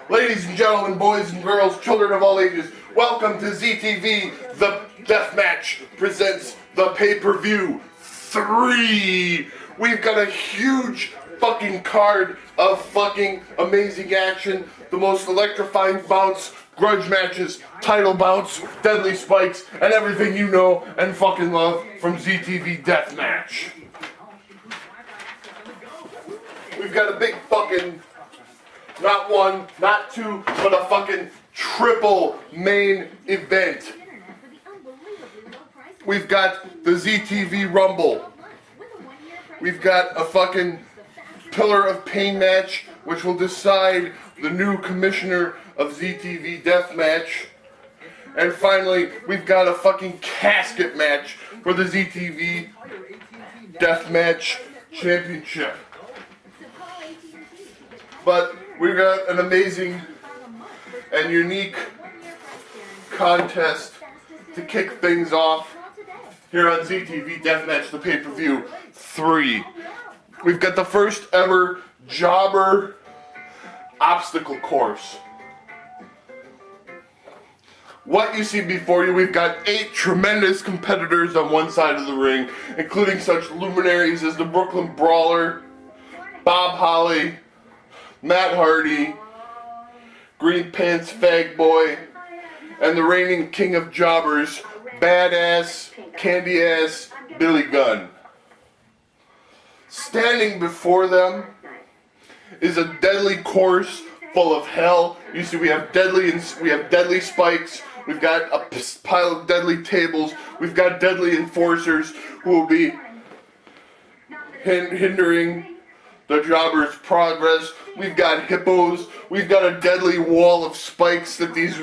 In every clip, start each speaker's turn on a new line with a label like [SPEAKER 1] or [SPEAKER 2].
[SPEAKER 1] Ladies and gentlemen, boys and girls, children of all ages, welcome to ZTV The Deathmatch presents the pay-per-view 3. We've got a huge fucking card of fucking amazing action, the most electrifying bouts, grudge matches, title bouts, deadly spikes, and everything you know and fucking love from ZTV Deathmatch. We've got a big fucking, not one, not two, but a fucking triple main event. We've got the ZTV Rumble. We've got a fucking Pillar of Pain match, which will decide the new commissioner of ZTV Deathmatch. And finally, we've got a fucking casket match for the ZTV Deathmatch Championship. But we've got an amazing and unique contest to kick things off here on ZTV Deathmatch, the pay-per-view 3. We've got the first ever jobber obstacle course. What you see before you, we've got 8 tremendous competitors on one side of the ring, including such luminaries as the Brooklyn Brawler, Bob Holly, Matt Hardy, Green Pants Fag Boy, and the reigning king of jobbers, badass, candy ass Billy Gunn. Standing before them is a deadly course full of hell. You see, we have deadly spikes. We've got a pile of deadly tables. We've got deadly enforcers who will be hindering the jobbers' progress. We've got hippos. We've got a deadly wall of spikes that these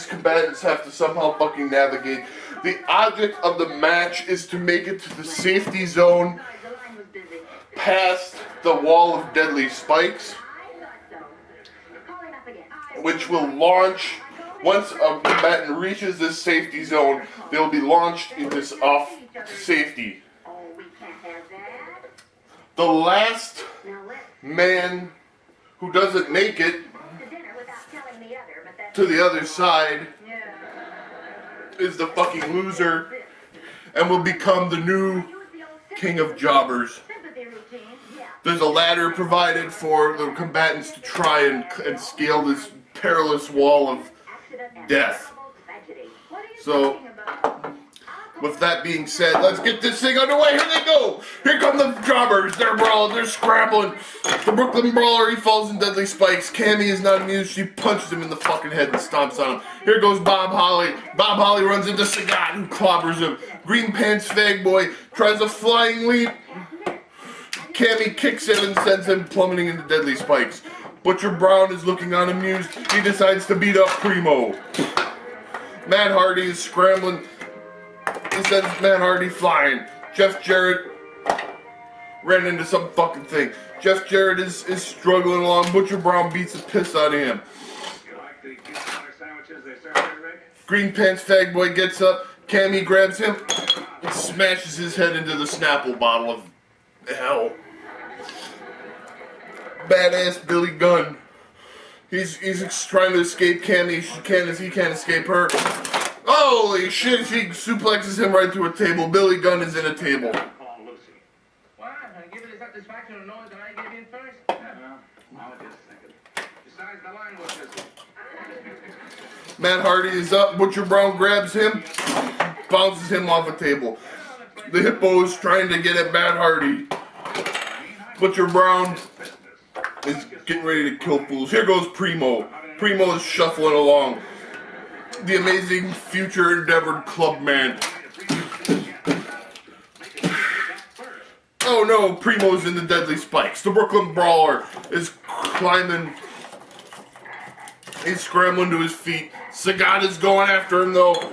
[SPEAKER 1] combatants have to somehow fucking navigate. The object of the match is to make it to the safety zone past the wall of deadly spikes, which will launch. Once a combatant reaches this safety zone, they'll be launched into off to safety. The last man who doesn't make it to the other side is the fucking loser and will become the new king of jobbers. There's a ladder provided for the combatants to try and scale this perilous wall of death. So, with that being said, let's get this thing underway. Here they go. Here come the jobbers. They're brawling. They're scrabbling. The Brooklyn Brawler, he falls in deadly spikes. Cammy is not amused. She punches him in the fucking head and stomps on him. Here goes Bob Holly. Bob Holly runs into Sagat, who clobbers him. Green Pants Fag Boy tries a flying leap. Cammy kicks him and sends him plummeting into deadly spikes. Butcher Brown is looking on amused. He decides to beat up Primo. Matt Hardy is scrambling. He sends Matt Hardy flying. Jeff Jarrett ran into some fucking thing. Jeff Jarrett is struggling along. Butcher Brown beats the piss out of him. Green Pants Fag Boy gets up. Cammy grabs him and smashes his head into the Snapple bottle of hell. Badass Billy Gunn. He's trying to escape Cammy. He can't escape her. Holy shit, she suplexes him right through a table. Billy Gunn is in a table.
[SPEAKER 2] What? I give it a satisfaction to know that I gave in first? I'll just think it. Besides, the line was this.
[SPEAKER 1] Matt Hardy is up. Butcher Brown grabs him, bounces him off a table. The hippo is trying to get at Matt Hardy. Butcher Brown is getting ready to kill fools. Here goes Primo. Primo is shuffling along. The amazing future endeavored clubman. Oh no, Primo's in the deadly spikes. The Brooklyn Brawler is climbing. He's scrambling to his feet. Sagat is going after him though.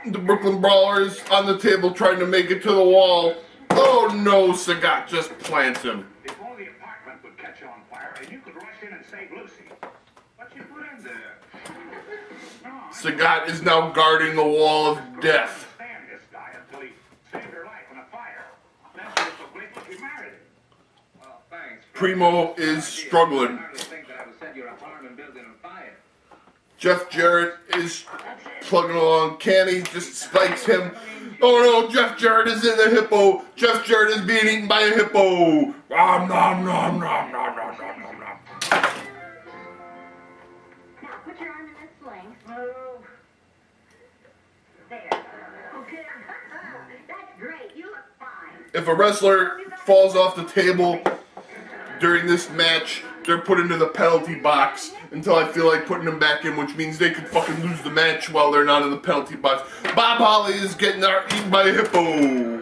[SPEAKER 1] The Brooklyn Brawler is on the table trying to make it to the wall. Oh no, Sagat just plants him.
[SPEAKER 2] If only the apartment would catch on fire and you could rush in and save Lucy. What you put in there?
[SPEAKER 1] Sagat is now guarding the wall of death.
[SPEAKER 2] Well, thanks.
[SPEAKER 1] Primo is struggling.
[SPEAKER 2] I think that I would set your apartment building on fire.
[SPEAKER 1] Jeff Jarrett is plugging along. Cammy just spikes him. Oh no, Jeff Jarrett is in the hippo. Jeff Jarrett is being eaten by a hippo. Nom nom nom nom nom nom nom nom nom.
[SPEAKER 3] Now put your arm in this sling. Oh. There. Okay. That's great. You look fine.
[SPEAKER 1] If a wrestler falls off the table during this match, they're put into the penalty box until I feel like putting them back in, which means they could fucking lose the match while they're not in the penalty box. Bob Holly is getting eaten by a hippo.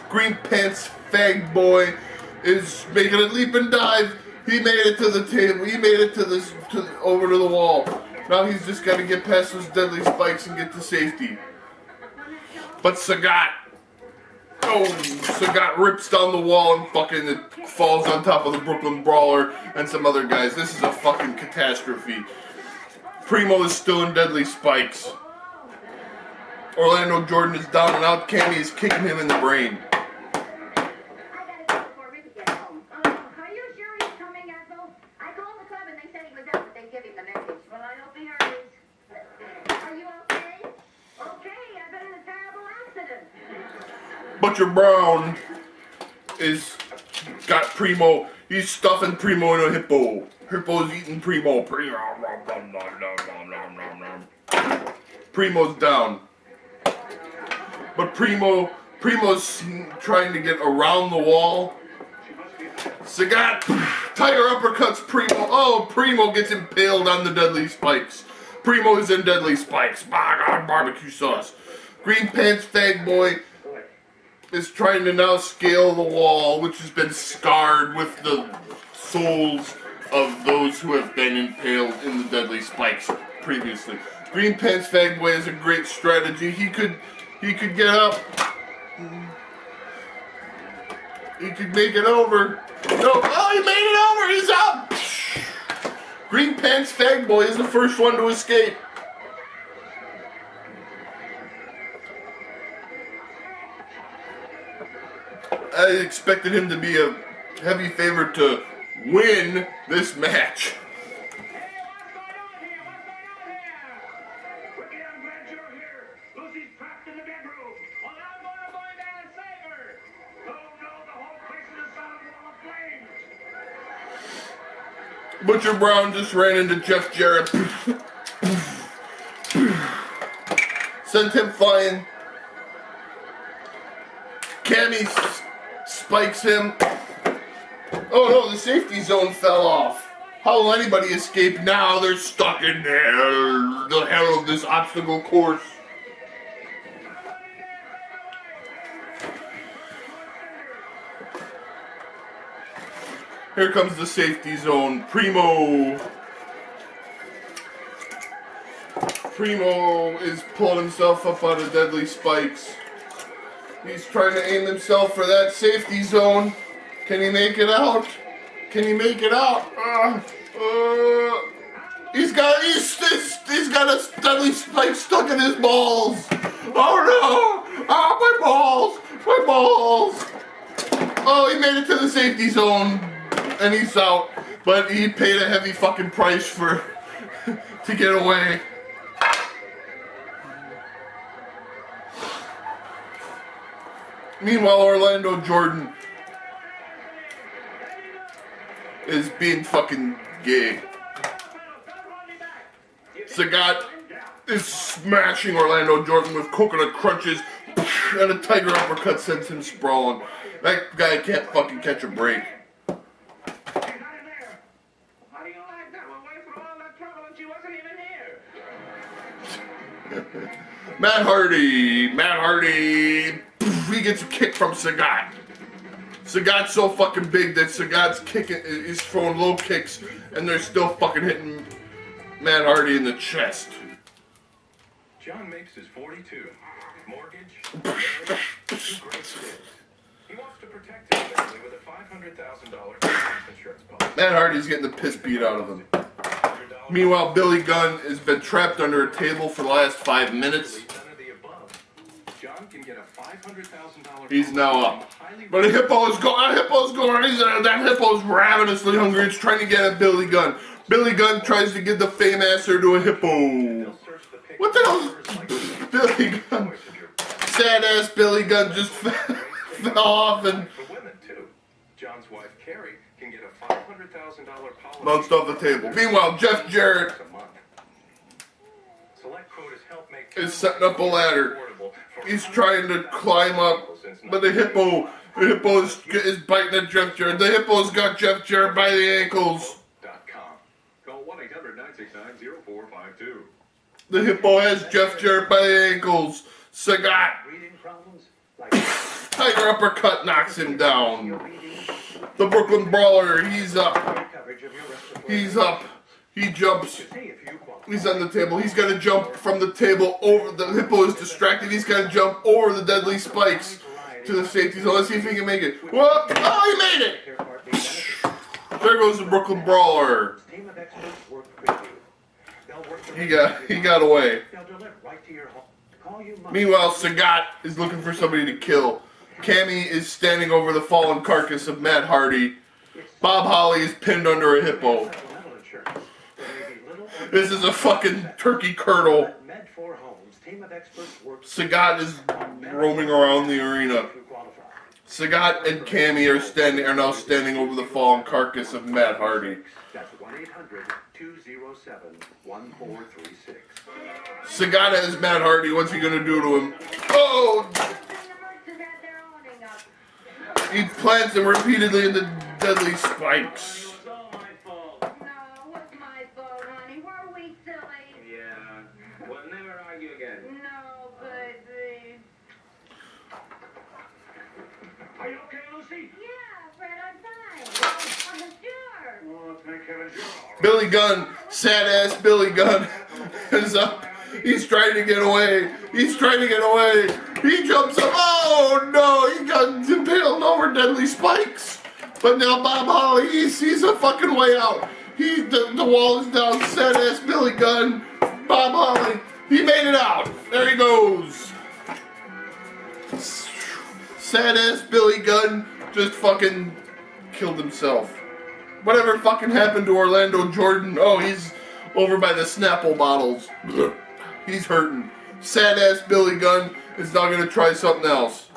[SPEAKER 1] Green Pants Fag Boy is making a leap and dive. He made it to the table. He made it over to the wall. Now he's just got to get past those deadly spikes and get to safety. But Sagat rips down the wall and fucking falls on top of the Brooklyn Brawler and some other guys. This is a fucking catastrophe. Primo is still in deadly spikes. Orlando Jordan is down and out. Cammy is kicking him in the brain.
[SPEAKER 3] I gotta go before Ricky gets home. Oh, are you sure he's coming, Ethel? I called the club and they said he was out, but they give him the message. Well, I hope he hurries. Are you okay? Okay, I've been in a terrible accident.
[SPEAKER 1] Butcher Brown is got Primo. He's stuffing Primo in a hippo. Hippo's eating Primo. Primo's down. But Primo's trying to get around the wall. Sagat, Tiger uppercuts Primo. Oh, Primo gets impaled on the deadly spikes. Primo is in deadly spikes. Barbecue sauce. Green Pants Fag Boy is trying to now scale the wall, which has been scarred with the souls of those who have been impaled in the deadly spikes previously. Green Pants Fag Boy is a great strategy. He could get up. He could make it over. No, oh, he made it over. He's up. Green Pants Fag Boy is the first one to escape. I expected him to be a heavy favorite to win this match. Butcher Brown just ran into Jeff Jarrett. Sent him flying. Cammy spikes him. Oh no, the safety zone fell off. How will anybody escape now? They're stuck in there. The hell of this obstacle course. Here comes the safety zone. Primo is pulling himself up out of deadly spikes. He's trying to aim himself for that safety zone. Can he make it out? Can he make it out? He's got a deadly spike stuck in his balls. Oh no! My balls! My balls! Oh, he made it to the safety zone. And he's out, but he paid a heavy fucking price to get away. Meanwhile, Orlando Jordan is being fucking gay. Sagat is smashing Orlando Jordan with coconut crunches, and a tiger uppercut sends him sprawling. That guy can't fucking catch a break. Matt Hardy, he gets a kick from Sagat. Sagat's so fucking big that Sagat's is throwing low kicks, and they're still fucking hitting Matt Hardy in the chest.
[SPEAKER 4] John makes his 42. Mortgage. He wants to protect his family with a $500,000 insurance policy.
[SPEAKER 1] Matt Hardy's getting the piss beat out of him. Meanwhile, Billy Gunn has been trapped under a table for the last 5 minutes.
[SPEAKER 4] John can get a $500,000.
[SPEAKER 1] He's now up. But a hippo's going. That hippo's ravenously hungry. It's trying to get at Billy Gunn. Billy Gunn tries to give the fame answer to a hippo. What the hell is Billy Gunn? Sad ass Billy Gunn just fell off and
[SPEAKER 4] For women too. John's wife Carrie can get a $500,000 policy.
[SPEAKER 1] bounced off the table. Meanwhile, Jeff Jarrett
[SPEAKER 4] A month. Select quotas help make
[SPEAKER 1] is setting up a ladder. He's trying to climb up, but the hippo is biting at Jeff Jarrett. The hippo's got Jeff Jarrett by the ankles.
[SPEAKER 4] Call 1-800-969-0452.
[SPEAKER 1] The hippo has Jeff Jarrett by the ankles. Sagat. Tiger uppercut knocks him down. The Brooklyn Brawler, he's up. He's up. He jumps. He's on the table. He's got to jump from the table over. The hippo is distracted. He's got to jump over the deadly spikes to the safety zone. Let's see if he can make it. Whoa! Oh, he made it! There goes the Brooklyn Brawler. He got away. Meanwhile, Sagat is looking for somebody to kill. Cammy is standing over the fallen carcass of Matt Hardy. Bob Holly is pinned under a hippo. This is a fucking turkey curdle. Sagat is roaming around the arena. Sagat and Cammy are now standing over the fallen carcass of Matt Hardy.
[SPEAKER 5] That's 1-800-207-1436.
[SPEAKER 1] Sagat has Matt Hardy. What's he gonna do to him? Oh! He plants him repeatedly in the deadly spikes.
[SPEAKER 2] It was all my fault.
[SPEAKER 3] No, it was my fault, honey. Were we silly?
[SPEAKER 2] Yeah. We'll never argue again.
[SPEAKER 3] No, baby.
[SPEAKER 2] Are you okay, Lucy?
[SPEAKER 3] Yeah, Fred, I'm fine. I'm sure.
[SPEAKER 2] Oh, thank heavens you're all right.
[SPEAKER 1] Billy Gunn, sad ass Billy Gunn, is up. He's trying to get away. He's trying to get away. He jumps up. Oh no! He got impaled over deadly spikes. But now Bob Holly, he sees a fucking way out. The wall is down. Sad ass Billy Gunn. Bob Holly, he made it out. There he goes. Sad ass Billy Gunn just fucking killed himself. Whatever fucking happened to Orlando Jordan? Oh, he's over by the Snapple bottles. He's hurting. Sad ass Billy Gunn is now gonna try something else.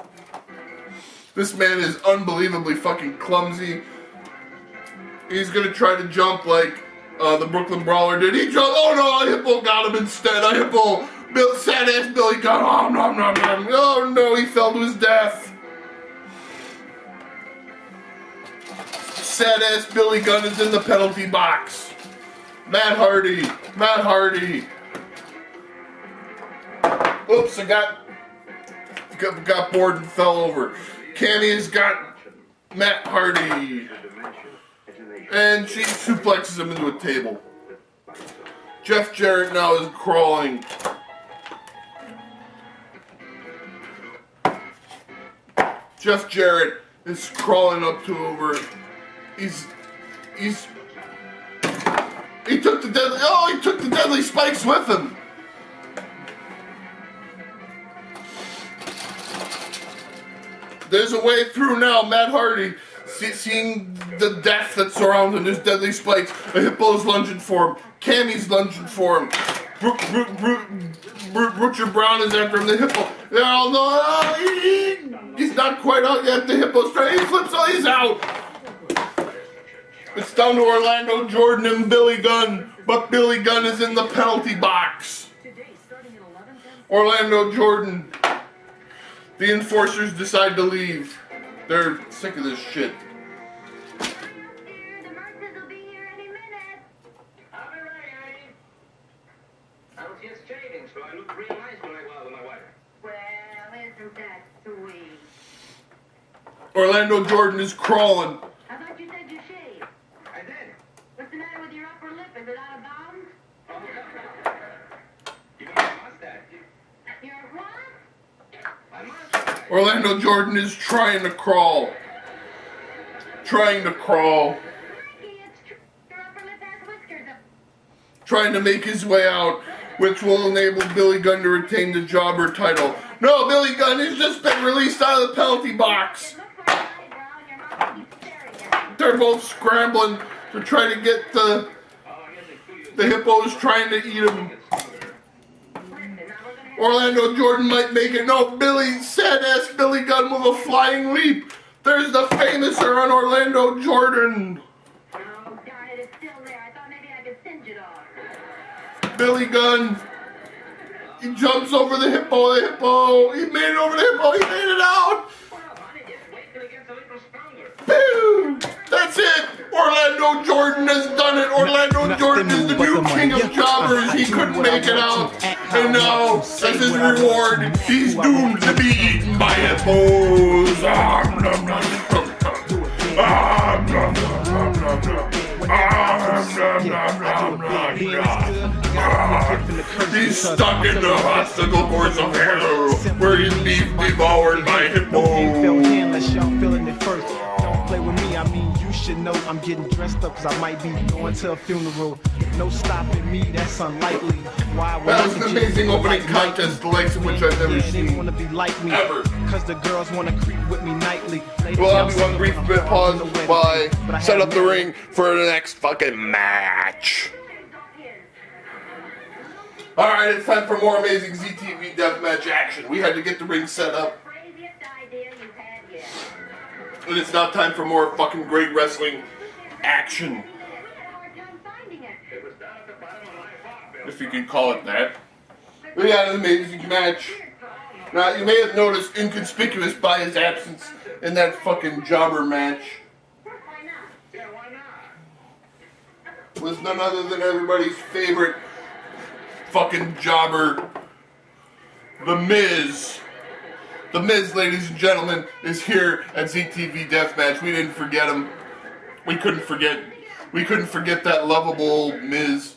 [SPEAKER 1] This man is unbelievably fucking clumsy. He's gonna try to jump like the Brooklyn Brawler did. He jumped. Oh no, a hippo got him instead. A hippo. Sad ass Billy Gunn. Oh no, no, no. Oh no, he fell to his death. Sad ass Billy Gunn is in the penalty box. Matt Hardy. Matt Hardy. Oops, I got bored and fell over. Cammy has got Matt Hardy. And she suplexes him into a table. Jeff Jarrett now is crawling. Jeff Jarrett is crawling up to over. He took the deadly spikes with him. There's a way through now. Matt Hardy, seeing the death that surrounds him, there's deadly spikes. A hippo's lunging for him. Cammy's lunging for him. Butcher Brown is after him. The hippo. Oh no! He's not quite out yet. The hippo's trying. He flips. Oh, he's out. It's down to Orlando Jordan and Billy Gunn, but Billy Gunn is in the penalty box. Orlando Jordan. The enforcers decide to leave. They're sick of this shit.
[SPEAKER 3] Dear, the Merces will be here any minute.
[SPEAKER 2] I'll be ready, honey. I was just shaving, so I look real nice when I go out with my wife.
[SPEAKER 3] Well, isn't that sweet?
[SPEAKER 1] Orlando Jordan is crawling.
[SPEAKER 3] I thought you said you shaved.
[SPEAKER 2] I did.
[SPEAKER 3] What's the matter with your upper lip? Is it out of bounds?
[SPEAKER 2] You mean my mustache?
[SPEAKER 3] Your what?
[SPEAKER 2] My mustache.
[SPEAKER 1] Orlando Jordan is trying to crawl. Trying to crawl.
[SPEAKER 3] Mikey, it's true. Your upper lip has whiskers up.
[SPEAKER 1] Trying to make his way out, which will enable Billy Gunn to retain the jobber title. No, Billy Gunn has just been released out of the penalty box.
[SPEAKER 3] It looks like an eyebrow and your mouth keeps staring at me.
[SPEAKER 1] They're both scrambling to try to get the hippos trying to eat him. Orlando Jordan might make it. No, sad-ass Billy Gunn with a flying leap. There's the famouser on Orlando Jordan.
[SPEAKER 3] Oh, darn it, it's still there. I thought maybe I could singe it off.
[SPEAKER 1] Billy Gunn. He jumps over the hippo. The hippo. He made it over the hippo. He made it out. Boom. That's it. Orlando Jordan has done it. Orlando Jordan is the new king of jobbers. He couldn't make it out. And now, as his reward, he's doomed to be eaten by hippos. Nom, nom, nom, nom, nom, nom, nom, nom. He's stuck in the obstacle course of hell, where he's being devoured by hippos.
[SPEAKER 5] Don't play with me, I mean you should know I'm getting dressed up cause I might be going to a funeral. No stopping me, that's unlikely. Why would
[SPEAKER 1] That was an amazing opening contest, the likes of which I've never
[SPEAKER 5] they
[SPEAKER 1] seen.
[SPEAKER 5] wanna be like me,
[SPEAKER 1] Ever.
[SPEAKER 5] cause the girls wanna creep with me nightly.
[SPEAKER 1] Well, I'll be one brief bit pause while I set up the ring for the next fucking match. Alright, it's time for more amazing ZTV Deathmatch action. We had to get the ring set up.
[SPEAKER 3] Craziest idea you've had yet.
[SPEAKER 1] And it's now time for more fucking great wrestling action.
[SPEAKER 3] We had a hard time finding it.
[SPEAKER 2] It was down at the bottom of my pot, Bill.
[SPEAKER 1] If you can call it that. We had an amazing match. Now, you may have noticed inconspicuous by his absence in that fucking jobber match
[SPEAKER 3] Why not?
[SPEAKER 2] Yeah, why not?
[SPEAKER 1] was none other than everybody's favorite fucking jobber, The Miz. The Miz, ladies and gentlemen, is here at ZTV Deathmatch. We didn't forget him. We couldn't forget that lovable Miz.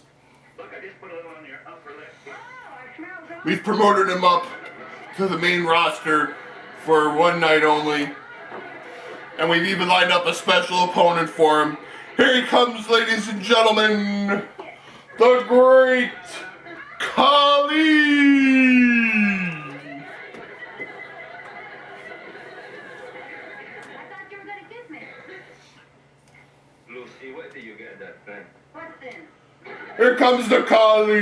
[SPEAKER 2] Look, I just put a little on your upper lip.
[SPEAKER 3] Oh, I smell good.
[SPEAKER 1] We've promoted him up to the main roster for one night only. And we've even lined up a special opponent for him. Here he comes, ladies and gentlemen, the great Khali!
[SPEAKER 3] I thought you were gonna kiss me.
[SPEAKER 2] Lucy, where do you get that thing?
[SPEAKER 3] What's in?
[SPEAKER 1] Here comes the Khali!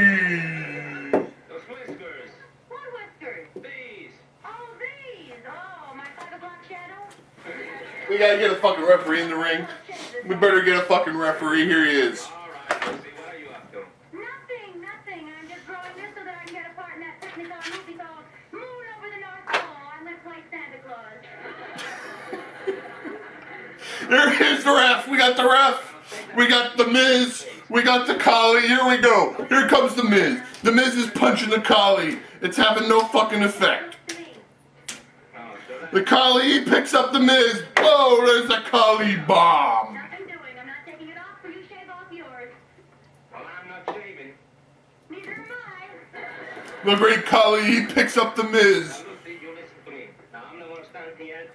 [SPEAKER 2] Those whiskers.
[SPEAKER 3] What whiskers?
[SPEAKER 2] These.
[SPEAKER 3] Oh, these. Oh, my 5 o'clock shadow.
[SPEAKER 1] We gotta get a fucking referee in the ring. We better get a fucking referee. Here he is.
[SPEAKER 2] All right, Lucy, what are you up to?
[SPEAKER 3] Nothing. I'm just growing this so that I can get a part in that Technicolor movie called Moon Over the North Pole. I live like Santa Claus.
[SPEAKER 1] Here is the ref. We got the ref. We got the Miz. We got the Khali. Here we go. Here comes the Miz. The Miz is punching the Khali. It's having no fucking effect.
[SPEAKER 3] To me.
[SPEAKER 2] Oh, so that...
[SPEAKER 1] The Khali, he picks up the Miz. Whoa, there's the Khali bomb.
[SPEAKER 3] Nothing doing. I'm not taking it off, or you shave off yours.
[SPEAKER 2] Well, I'm not shaving.
[SPEAKER 3] Neither am I.
[SPEAKER 1] The great Khali, he picks up the Miz.
[SPEAKER 2] Now, Lucy, you listen to me. Now, I'm the one standing at the end.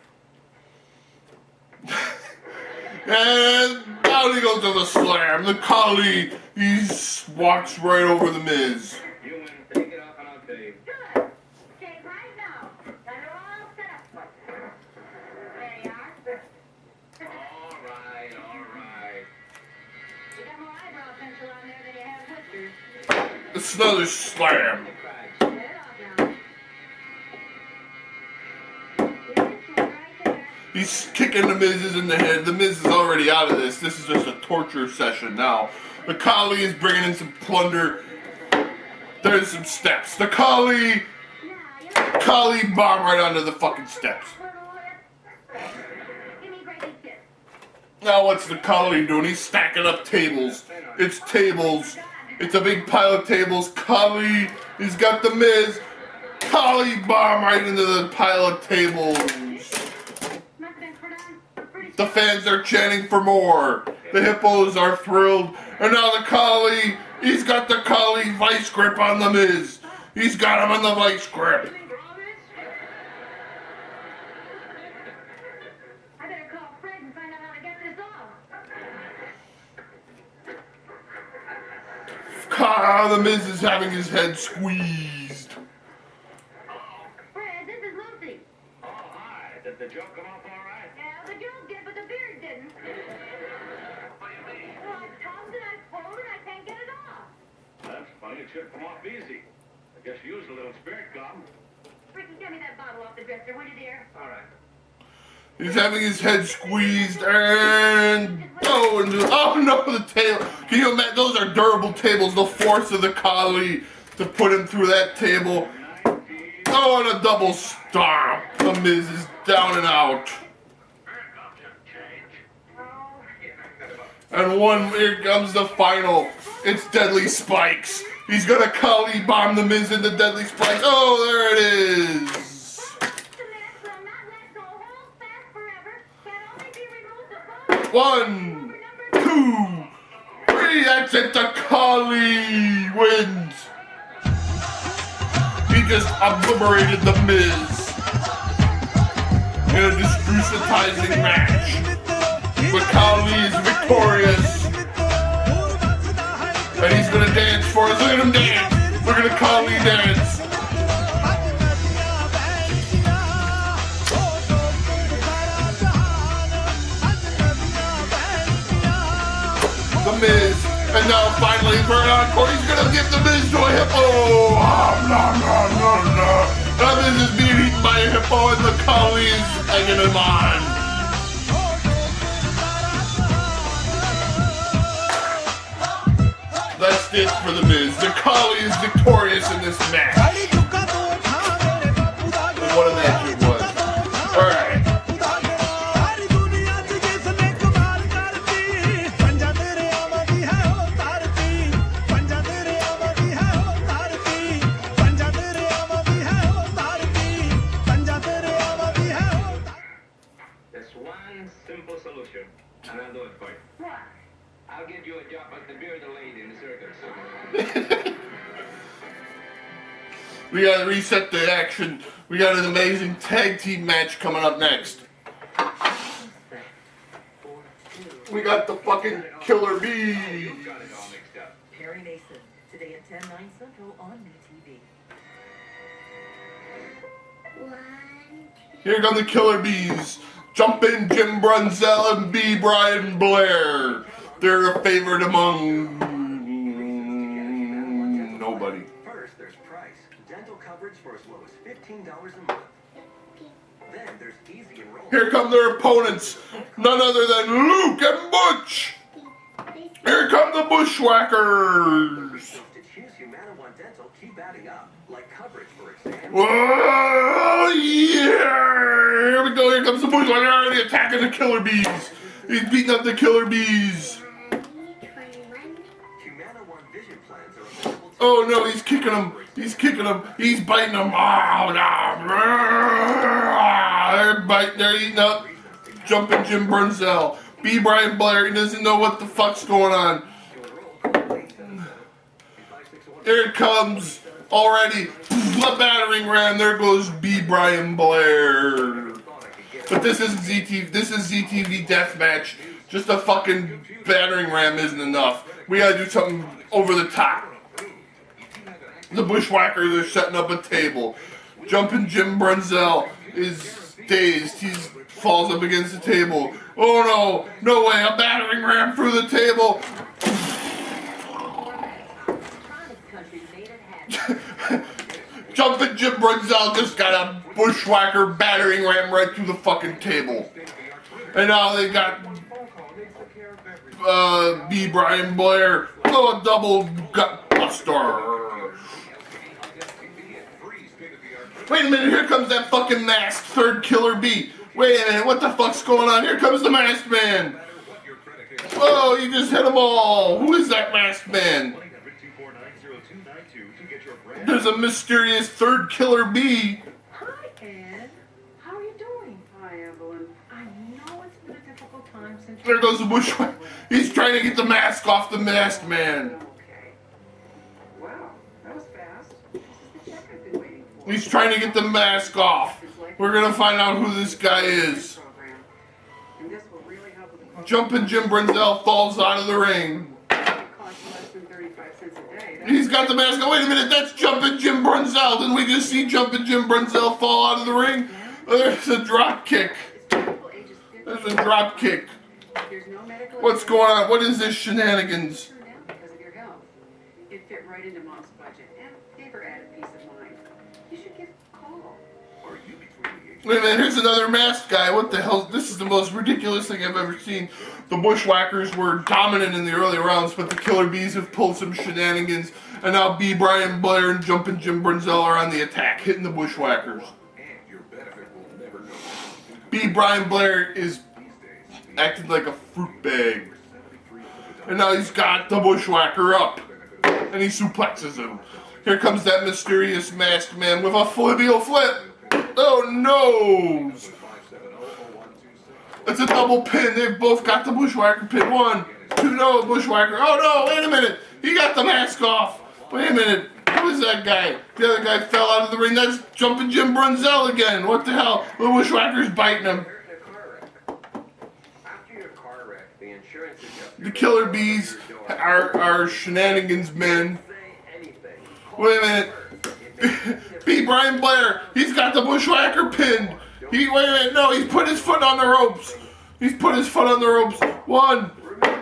[SPEAKER 1] And down he goes to the slam. The Khali, he walks right over the Miz.
[SPEAKER 2] You win. Take it off and I'll tell you.
[SPEAKER 3] Good. Shave right now. Got it all set up for you. There you are.
[SPEAKER 2] All right, all right.
[SPEAKER 3] You got more eyebrow pencil on there than you have whiskers.
[SPEAKER 1] It's another slam.
[SPEAKER 2] The crags.
[SPEAKER 3] Get it off now. Yeah, this one right there.
[SPEAKER 1] He's kicking the Miz's in the head. The Miz is already out of this. This is just a torture session now. The Khali is bringing in some plunder. There's some steps. The Khali
[SPEAKER 3] Now, you know,
[SPEAKER 1] Khali bomb right onto the fucking steps.
[SPEAKER 3] give me a great big kiss.
[SPEAKER 1] Now what's the Khali doing? He's stacking up tables. It's tables. It's a big pile of tables. Khali, he's got the Miz. Khali bomb right into the pile of tables.
[SPEAKER 3] Must have been pretty
[SPEAKER 1] The fans are chanting for more. The hippos are thrilled. And now the Khali, he's got the Khali vice grip on the Miz. He's got him on the vice grip.
[SPEAKER 3] I better call Fred and find out how to get this off.
[SPEAKER 1] The Miz is having his head squeezed.
[SPEAKER 3] Fred,
[SPEAKER 4] should come off easy. I guess you used a little spirit gum.
[SPEAKER 3] Ricky, get me that bottle off the dresser, will you, dear?
[SPEAKER 2] All right.
[SPEAKER 1] He's having his head squeezed and oh no, the table. Can you imagine? Those are durable tables. The force of the Kali to put him through that table. Oh, and a double stomp. The Miz is down and out. And here comes the final. It's Deadly Spikes. He's gonna Kali bomb the Miz into Deadly Spikes. Oh, there it is. 1, 2, 3. That's it. The Kali wins. He just obliterated the Miz in a desensitizing match. But Kali is victorious. And he's gonna dance for us. Look at him dance. Look at the Kali dance. The Miz. And now finally for an encore, he's gonna give the Miz to a hippo. The Miz is being eaten by a hippo and the Kali is egging him on. That's it for the Miz. The Kali is victorious in this match. What a match it was. Alright.
[SPEAKER 2] There's one simple solution, and I'll do it for you.
[SPEAKER 3] What?
[SPEAKER 2] I'll get you a job as the bearded lady in the circus.
[SPEAKER 1] We gotta reset the action. We got an amazing tag team match coming up next. We got the fucking Killer Bees.
[SPEAKER 2] You got it all mixed up.
[SPEAKER 6] Perry Mason, today at 10/9 Central on BTV.
[SPEAKER 1] Here come the Killer Bees. Jumpin' Jim Brunzell and B. Brian Blair. They're a favorite among nobody.
[SPEAKER 7] First, there's price. Dental coverage for as low as $15 a month. Then there's easy enrollment.
[SPEAKER 1] Here come their opponents. None other than Luke and Butch. Here come the Bushwhackers.
[SPEAKER 7] To choose Humana One Dental, keep adding up. Like coverage, for example.
[SPEAKER 1] Whoa, yeah! Here we go. Here comes the Bushwhacker already attacking the Killer Bees. He's beating up the Killer Bees.
[SPEAKER 7] Humana One Vision plans are available to
[SPEAKER 1] Oh no, he's kicking him. He's kicking him. He's biting him. Oh, no. They're biting. They're eating up. Jumping Jim Brunzell. B. Brian Blair. He doesn't know what the fuck's going on. Here it comes. Already. A battering ram. There goes B. Brian Blair. But this is ZTV Deathmatch. Just a fucking battering ram isn't enough. We gotta do something over the top. The Bushwhackers are setting up a table. Jumping Jim Brunzell is dazed. He falls up against the table. Oh no, no way, a battering ram through the table. Jumping Jim Brunzell just got a Bushwhacker battering ram right through the fucking table. And now they got B. Brian Blair. Oh, a double gut buster. Wait a minute, here comes that fucking masked third Killer Bee. Wait a minute, what the fuck's going on? Here comes the masked man. Oh, you just hit them all. Who is that masked man? There's a mysterious third Killer Bee.
[SPEAKER 6] Hi, Ed. How are you doing? Hi, Evelyn. I know it's been a difficult time since...
[SPEAKER 1] There goes the Bushwhacker. He's trying to get the mask off the masked man.
[SPEAKER 6] Okay. Wow, that was fast. This is the check I've been waiting for.
[SPEAKER 1] He's trying to get the mask off. We're gonna find out who this guy is.
[SPEAKER 6] And this will really help with the cost.
[SPEAKER 1] Jumping Jim Brunzell falls out of the ring.
[SPEAKER 6] It costs less than 35 cents a day.
[SPEAKER 1] He's got the mask on. Wait a minute, that's Jumping Jim Brunzell. Didn't we just see Jumping Jim Brunzell fall out of the ring? Oh, there's a drop kick. There's a drop kick. What's going on? What is this shenanigans?
[SPEAKER 6] Because of your health. It fit right into Mom's budget. gave her added peace of mind. You should give a call.
[SPEAKER 4] Are you between the ages?
[SPEAKER 1] Wait a minute, here's another masked guy. What the hell? This is the most ridiculous thing I've ever seen. The Bushwhackers were dominant in the early rounds, but the Killer Bees have pulled some shenanigans, and now B. Brian Blair and Jumpin' Jim Brunzell are on the attack, hitting the Bushwhackers.
[SPEAKER 4] And your benefit will never go.
[SPEAKER 1] B. Brian Blair is acting like a fruit bag. And now he's got the Bushwhacker up. And he suplexes him. Here comes that mysterious masked man with a flippio flip. Oh no! It's a double pin. They've both got the Bushwhacker pin. 1, 2, no, Bushwhacker. Oh no, wait a minute. He got the mask off. Wait a minute. Who is that guy? The other guy fell out of the ring. That's Jumpin' Jim Brunzell again. What the hell? The Bushwhacker's biting him. The Killer Bees are shenanigans men. Wait a minute. B. Brian Blair, he's got the Bushwhacker pinned. Wait a minute, no, he's put his foot on the ropes. He's put his foot on the ropes. 1,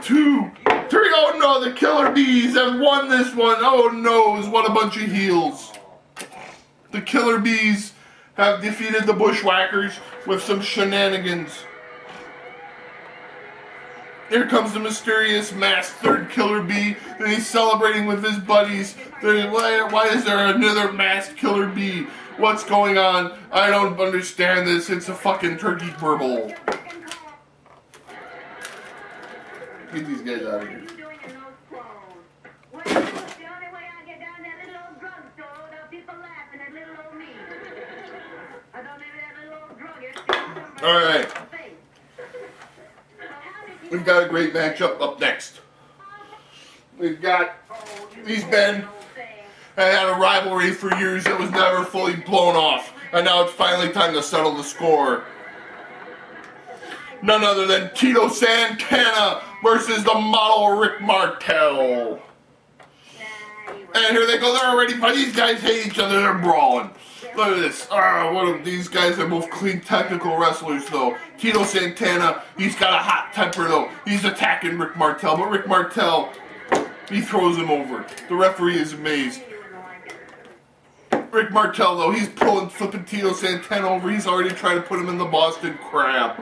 [SPEAKER 1] 2, 3. Oh no, the Killer Bees have won this one. Oh no, what a bunch of heels. The Killer Bees have defeated the Bushwhackers with some shenanigans. Here comes the mysterious masked third Killer Bee, and he's celebrating with his buddies. Why is there another masked Killer Bee? What's going on? I don't understand this. It's a fucking turkey burble. Get these guys out of here. Alright. We've got a great matchup up next. We've got these men that had a rivalry for years that was never fully blown off. And now it's finally time to settle the score. None other than Tito Santana versus the model Rick Martel. And here they go. They're already fighting. These guys hate each other. They're brawling. Look at this. These guys are both clean technical wrestlers, though. Tito Santana, he's got a hot temper, though. He's attacking Rick Martel, but Rick Martel, he throws him over. The referee is amazed. Rick Martel, though, he's flipping Tito Santana over. He's already trying to put him in the Boston Crab.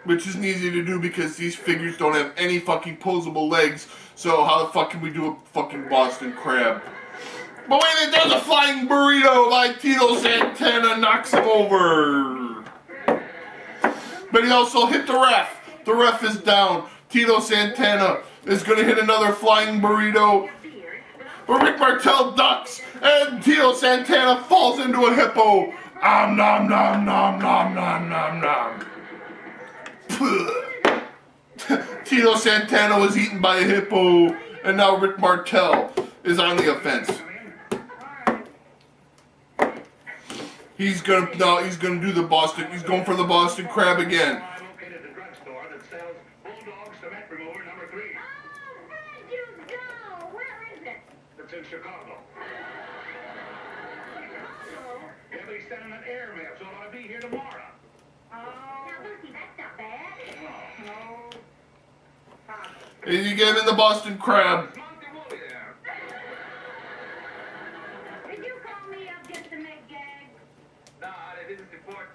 [SPEAKER 1] Which isn't easy to do because these figures don't have any fucking posable legs. So how the fuck can we do a fucking Boston Crab? But wait a minute, there's a flying burrito like Tito Santana knocks him over. But he also hit the ref. The ref is down. Tito Santana is going to hit another flying burrito. But Rick Martel ducks, and Tito Santana falls into a hippo. Nom nom nom nom nom nom nom. Tito Santana was eaten by a hippo, and now Rick Martel is on the offense. He's gonna do the Boston. He's going for the Boston Crab again.
[SPEAKER 2] I'm located at a drugstore that sells Bulldog Cement Remover number 3.
[SPEAKER 3] Oh, where'd you go? Where is it?
[SPEAKER 2] It's in Chicago. Yeah, but he's sending an airmail, so I'll be here tomorrow.
[SPEAKER 3] Now, Lucy, that's not bad.
[SPEAKER 1] And you get him in the Boston Crab.
[SPEAKER 2] Monty Woolley there.
[SPEAKER 3] Did you call me up just to make gags?
[SPEAKER 2] No, I didn't report.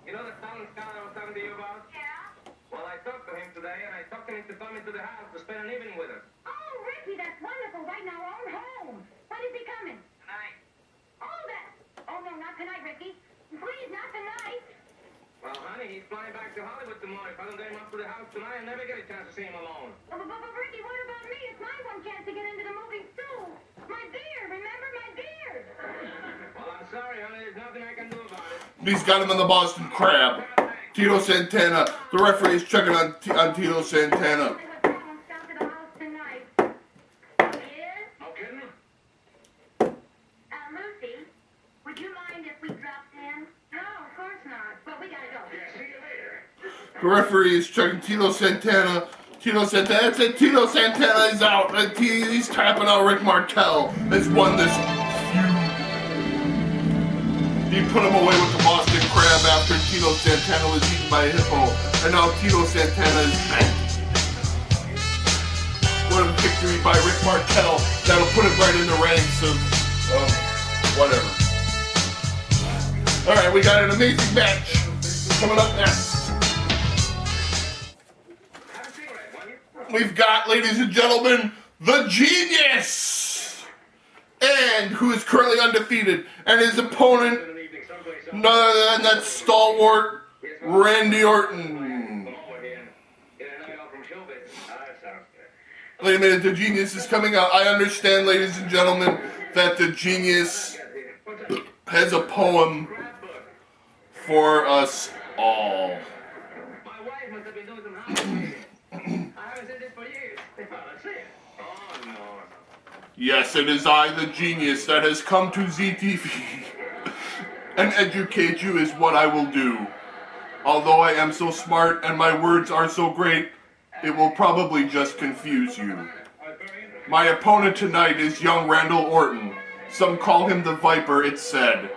[SPEAKER 2] You know the talent scout I was talking to you about?
[SPEAKER 3] Yeah?
[SPEAKER 2] Well, I talked to him today, and I talked him into coming to the house to spend an evening with us.
[SPEAKER 3] Oh, Ricky, that's wonderful. Right now, we're home. When is he coming?
[SPEAKER 2] Tonight.
[SPEAKER 3] Oh, that. Oh, no, not tonight, Ricky. Please, not tonight.
[SPEAKER 2] Well, honey, he's flying back to Hollywood tomorrow. If I don't get him up to the house tonight, I'll never get a chance to see him alone.
[SPEAKER 3] But Ricky, what about me? It's my one chance to get into the movie, too. My beard, remember my beard?
[SPEAKER 2] Well, I'm sorry, honey. There's nothing I can do about it.
[SPEAKER 1] He's got him in the Boston Crab. Tito Santana. The referee is checking on Tito Santana.
[SPEAKER 3] Stop at the house tonight. Yes?
[SPEAKER 2] No kidding?
[SPEAKER 3] Lucy, would you mind if we dropped in? No, of course not. But we gotta go.
[SPEAKER 2] Yeah, see you later.
[SPEAKER 1] The referee is checking Tito Santana. That's it. Tito Santana is out. He's tapping out Rick Martel. Has won this feud. He put him away with the Boston Crab after Tito Santana was eaten by a hippo. And now Tito Santana is back. What a victory by Rick Martel that'll put him right in the ranks of whatever. Alright, we got an amazing match coming up next. We've got, ladies and gentlemen, the Genius! And who is currently undefeated. And his opponent, none other than that stalwart, Randy Orton. Wait a minute, the Genius is coming out. I understand, ladies and gentlemen, that the Genius has a poem for us all.
[SPEAKER 2] My wife must have been doing some housekeeping. I haven't said this for years. Oh, no.
[SPEAKER 1] Yes, it is I, the Genius, that has come to ZTV. And educate you is what I will do. Although I am so smart and my words are so great, it will probably just confuse you. My opponent tonight is young Randall Orton. Some call him the Viper, it's said.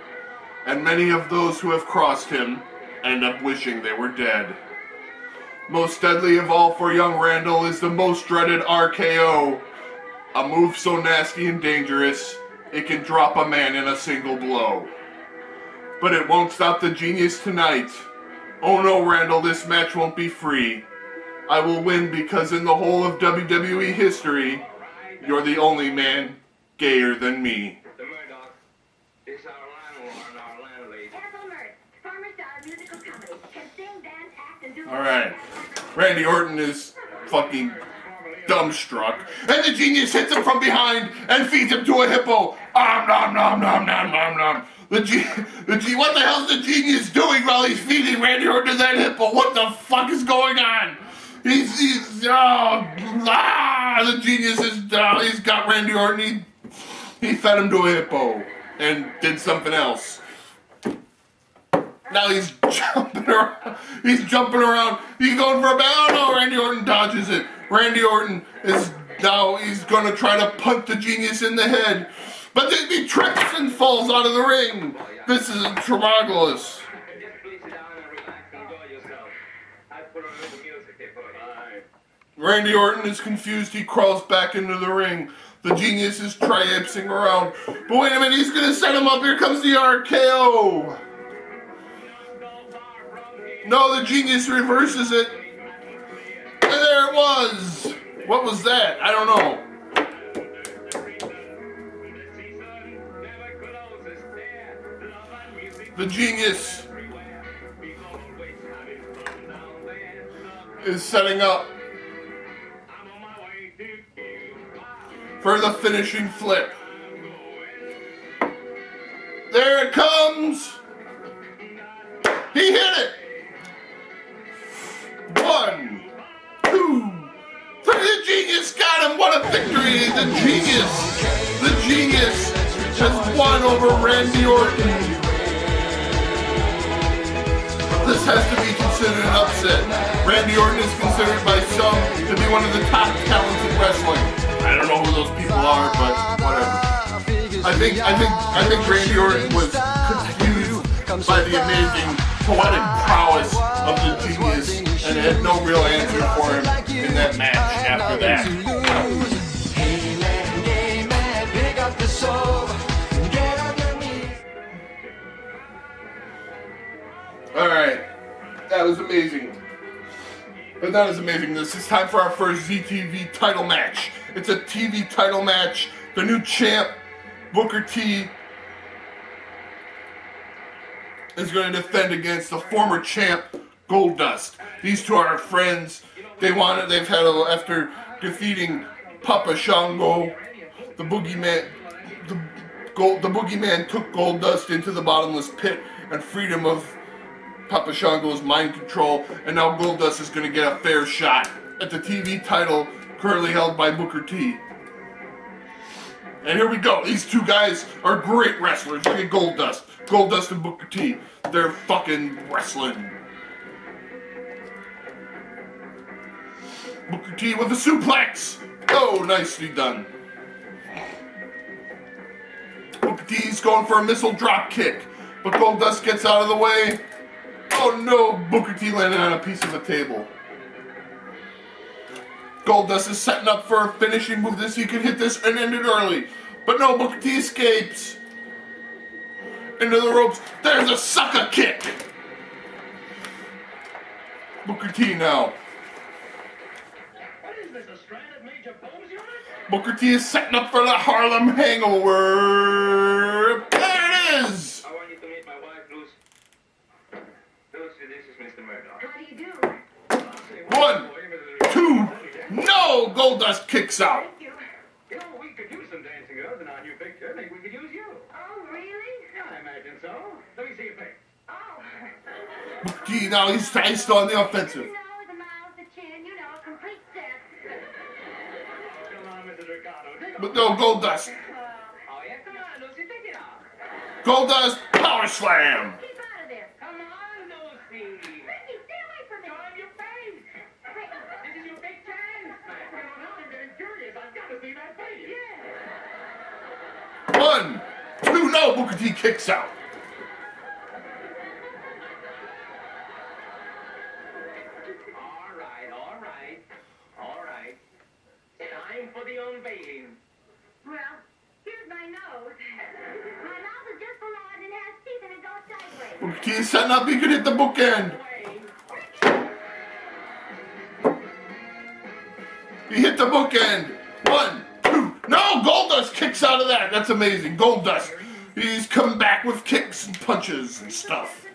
[SPEAKER 1] And many of those who have crossed him end up wishing they were dead. Most deadly of all for young Randall is the most dreaded RKO. A move so nasty and dangerous, it can drop a man in a single blow. But it won't stop the Genius tonight. Oh no, Randall, this match won't be free. I will win because in the whole of WWE history, you're the only man gayer than me. Alright. Randy Orton is fucking dumbstruck. And the Genius hits him from behind and feeds him to a hippo. Nom nom nom nom nom nom. What the hell's the Genius doing while he's feeding Randy Orton to that hippo? What the fuck is going on? The Genius is, he's got Randy Orton, he fed him to a hippo and did something else. Now he's jumping around, he's going for a bat. Oh no, Randy Orton dodges it. Randy Orton is now, he's gonna try to punt the Genius in the head. But then he trips and falls out of the ring. This is tremendous. Randy Orton is confused. He crawls back into the ring. The Genius is triumphing around. But wait a minute, he's going to set him up. Here comes the RKO. No, the Genius reverses it. And there it was. What was that? I don't know. The Genius is setting up for the finishing flip. There it comes. He hit it. 1, 2, 3. The Genius got him. What a victory. The Genius has won over Randy Orton. This has to be considered an upset. Randy Orton is considered by some to be one of the top talents in wrestling. I don't know who those people are, but whatever. I think Randy Orton was confused by the amazing poetic prowess of the Genius and had no real answer for him in that match after that. Alright, that was amazing. But not as amazing. This is time for our first ZTV title match. It's a TV title match. The new champ, Booker T, is going to defend against the former champ, Goldust. These two are friends. They've had after defeating Papa Shango, the boogeyman. The boogeyman took Goldust into the bottomless pit and freed him of Papa Shango's mind control, and now Goldust is going to get a fair shot at the TV title currently held by Booker T. And here we go. These two guys are great wrestlers. Look at Goldust. Goldust and Booker T. They're fucking wrestling. Booker T with a suplex. Oh, nicely done. Booker T's going for a missile drop kick, but Goldust gets out of the way. Oh no, Booker T landed on a piece of a table. Goldust is setting up for a finishing move this he could hit this and end it early. But no, Booker T escapes. Into the ropes. There's a sucker kick. Booker T now.
[SPEAKER 2] What is this, a stranded Major Bones unit?
[SPEAKER 1] Booker T is setting up for the Harlem Hangover. There it is.
[SPEAKER 2] I want you to meet my wife, Lucy. Lucy, this is Mr. Murdoch.
[SPEAKER 3] How do you do?
[SPEAKER 1] 1, 2, no! Goldust kicks out.
[SPEAKER 2] Thank you. You know, we could use some dancing girls in our new picture. Maybe we could use you.
[SPEAKER 3] Oh, really?
[SPEAKER 2] Yeah, I imagine so. Let me see your face.
[SPEAKER 3] Oh.
[SPEAKER 1] Booker T now he's still on the offensive.
[SPEAKER 3] You know, the mouth, the chin, you know, a complete set.
[SPEAKER 2] Come on, Mrs. Ricardo. Take
[SPEAKER 1] But no, Goldust.
[SPEAKER 2] Oh, yeah? Come on, Lucy. Take it off.
[SPEAKER 1] Goldust power slam.
[SPEAKER 3] Keep out of there.
[SPEAKER 2] Come on, Lucy.
[SPEAKER 3] Ricky, stay away from me.
[SPEAKER 2] Show him your face. This is your big chance. Now I'm getting curious. I've got to see that face.
[SPEAKER 3] Yeah.
[SPEAKER 1] 1, 2, no! Booker T kicks out.
[SPEAKER 2] All right. Time for the unveiling.
[SPEAKER 3] Well, here's my nose. My mouth is just below it and has teeth and it goes sideways.
[SPEAKER 1] Booker T is setting up, he could hit the bookend. He hit the bookend. 1, 2, no! Goldust kicks out of that. That's amazing. Goldust. He's come back with kicks and punches and stuff.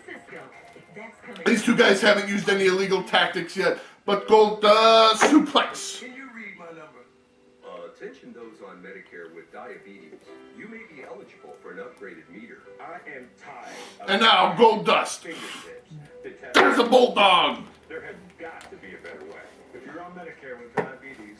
[SPEAKER 1] These two guys haven't used any illegal tactics yet, but Goldust suplex.
[SPEAKER 7] Can you read my number? Attention those on Medicare with diabetes. You may be eligible for an upgraded meter. I am tired of
[SPEAKER 1] And now Goldust.
[SPEAKER 7] fingertips.
[SPEAKER 1] There's a bulldog.
[SPEAKER 4] There has got to be a better way. If you're on Medicare with diabetes,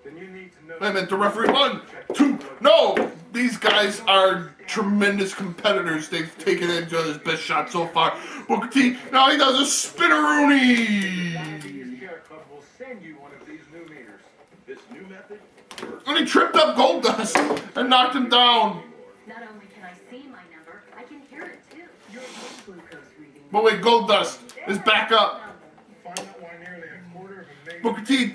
[SPEAKER 4] then you need to know.
[SPEAKER 1] Wait a minute, the referee. 1, 2, no! These guys are tremendous competitors. They've taken each other's best shot so far. Booker T, now he does a spinneroonie.
[SPEAKER 4] Diabetes Care Club will send you one of these new meters. This new method works.
[SPEAKER 1] And he tripped up Goldust and knocked him down.
[SPEAKER 6] Not only can I see my number, I can hear it too. Your blood glucose reading.
[SPEAKER 1] But wait, Goldust is back up.
[SPEAKER 4] Find out why nearly a quarter of a million
[SPEAKER 1] Booker T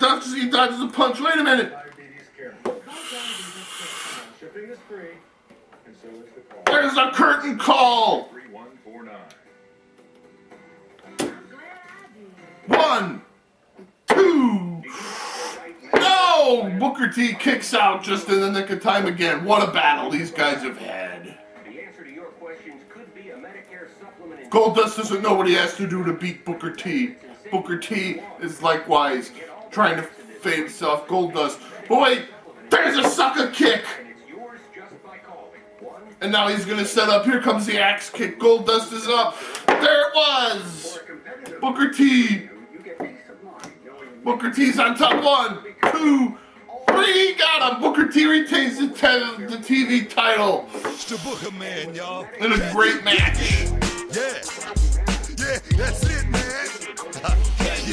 [SPEAKER 1] dodges a punch. Wait a minute.
[SPEAKER 4] diabetes care. Shipping is free, and so is the call.
[SPEAKER 1] There's a curtain call.
[SPEAKER 4] 3149.
[SPEAKER 1] 1, 2. No! Booker T kicks out just in the nick of time again. What a battle these guys have had.
[SPEAKER 7] The answer to your questions could be a Medicare supplement.
[SPEAKER 1] Goldust doesn't know what he has to do to beat Booker T. Booker T is likewise trying to face off Goldust. But wait, there's a sucker kick.
[SPEAKER 7] And it's yours just by calling. 1
[SPEAKER 1] And now he's going to set up. Here comes the axe kick. Goldust is up. There it was. Booker T.
[SPEAKER 7] you get peace of mind knowing
[SPEAKER 1] Booker T's on top. 1, 2, 3. Got him. Booker T retains the TV title
[SPEAKER 8] It's the Booker Man, y'all.
[SPEAKER 1] in a great match.
[SPEAKER 8] Yeah. Yeah, that's it, man.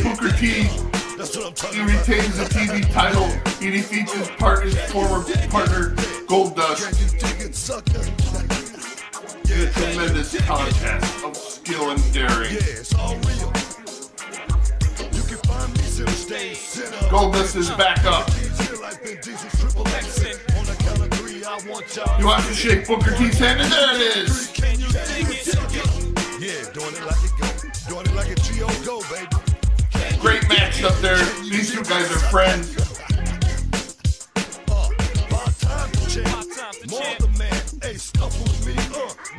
[SPEAKER 1] Booker T,
[SPEAKER 8] That's what I'm
[SPEAKER 1] he
[SPEAKER 8] talking about.
[SPEAKER 1] retains the TV title. He defeats his former partner, Goldust,
[SPEAKER 8] Chicken sucker.
[SPEAKER 1] in a tremendous contest of skill and daring.
[SPEAKER 8] Yeah, it's all real. You can find me center stage, center.
[SPEAKER 1] Goldust is back up.
[SPEAKER 8] Like Vin Diesel, triple X. On the count of 3, I want y'all.
[SPEAKER 1] You have to shake Booker T's hand, and there it is.
[SPEAKER 8] Can you dig it? Yeah, doing it like it go. Doing it like a G.O. go, baby.
[SPEAKER 1] Great match up there. These two guys are friends.
[SPEAKER 8] About time to change. More the man. Hey, stuff with me.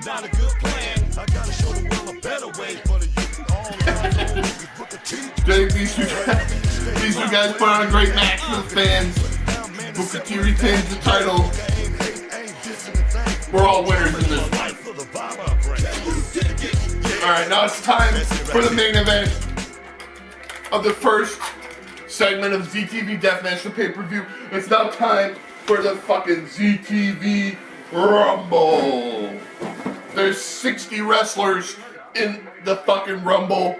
[SPEAKER 8] Not a good plan. I gotta show the world a better way for the youth. All
[SPEAKER 1] These two guys put on a great match for the fans. Booker T retains the title. We're all winners in this fight. Alright, now it's time for the main event of the first segment of ZTV Deathmatch, the pay-per-view. It's now time for the fucking ZTV Rumble. There's 60 wrestlers in the fucking Rumble.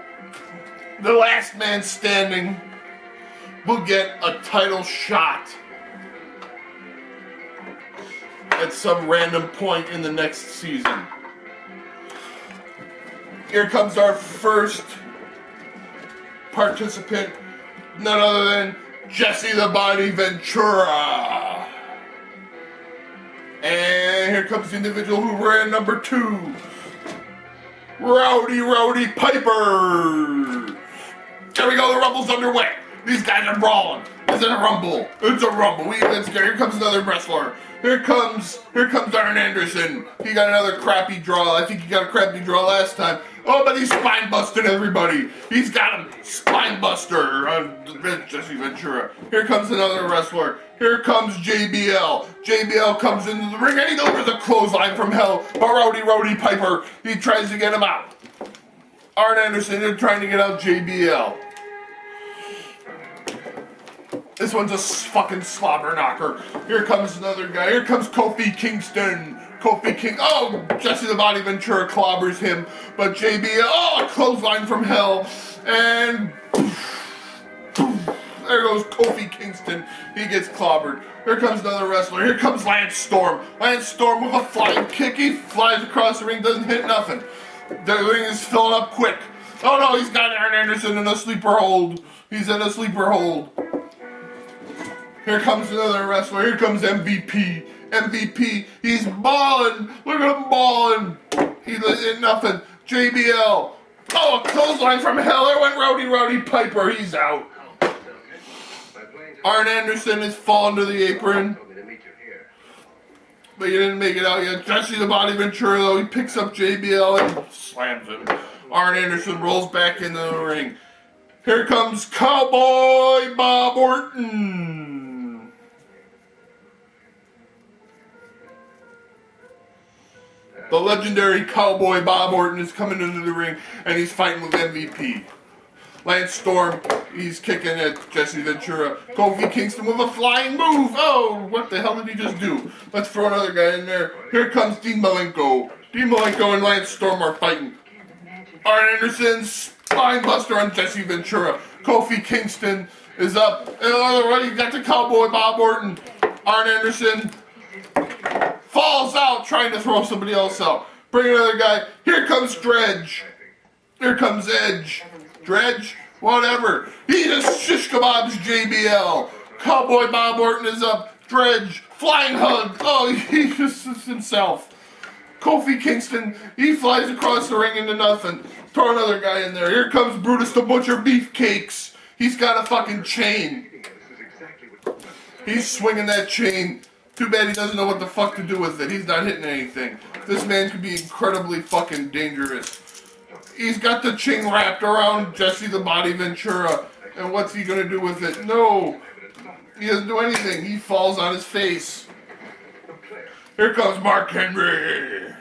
[SPEAKER 1] The last man standing will get a title shot at some random point in the next season. Here comes our first participant, none other than Jesse the Body Ventura. And here comes the individual who ran number 2. Rowdy Piper. There we go, the rumble's underway. These guys are brawling. Is it a rumble? It's a rumble. Let's go. Here comes another wrestler. Here comes Arn Anderson. He got another crappy draw. I think he got a crappy draw last time. Oh, but he's spine busting everybody. He's got him spine buster on Jesse Ventura. Here comes another wrestler. Here comes JBL. JBL comes into the ring and he delivers a clothesline from hell. But Rowdy Piper, he tries to get him out. Arn Anderson, they're trying to get out JBL. This one's a fucking slobber knocker. Here comes another guy. Here comes Kofi Kingston. Oh, Jesse the Body Ventura clobbers him. But JBL, a clothesline from hell. And there goes Kofi Kingston. He gets clobbered. Here comes another wrestler. Here comes Lance Storm. Lance Storm with a flying kick. He flies across the ring, doesn't hit nothing. The ring is filling up quick. Oh no, he's got Arn Anderson in a sleeper hold. He's in a sleeper hold. Here comes another wrestler. Here comes MVP. MVP, he's balling. Look at him balling. He did nothing. JBL. Oh, a clothesline from hell. There went Rowdy Piper. He's out. Arn Anderson is falling to the apron. But he didn't make it out yet. Jesse the Body Ventura, though, he picks up JBL and slams him. Arn Anderson rolls back into the ring. Here comes Cowboy Bob Orton. The legendary Cowboy Bob Orton is coming into the ring, and he's fighting with MVP. Lance Storm, he's kicking at Jesse Ventura. Kofi Kingston with a flying move. Oh, what the hell did he just do? Let's throw another guy in there. Here comes Dean Malenko. Dean Malenko and Lance Storm are fighting. Arn Anderson, spine buster on Jesse Ventura. Kofi Kingston is up. And already got the Cowboy Bob Orton. Arn Anderson falls out trying to throw somebody else out. Bring another guy. Here comes Dredge. Here comes Edge. Dredge? Whatever. He just shish kebabs JBL. Cowboy Bob Orton is up. Dredge. Flying hug. Oh, he just himself. Kofi Kingston, he flies across the ring into nothing. Throw another guy in there. Here comes Brutus the Butcher Beefcakes. He's got a fucking chain. He's swinging that chain. Too bad he doesn't know what the fuck to do with it. He's not hitting anything. This man could be incredibly fucking dangerous. He's got the chain wrapped around Jesse the Body Ventura. And what's he gonna do with it? No. He doesn't do anything. He falls on his face. Here comes Mark Henry.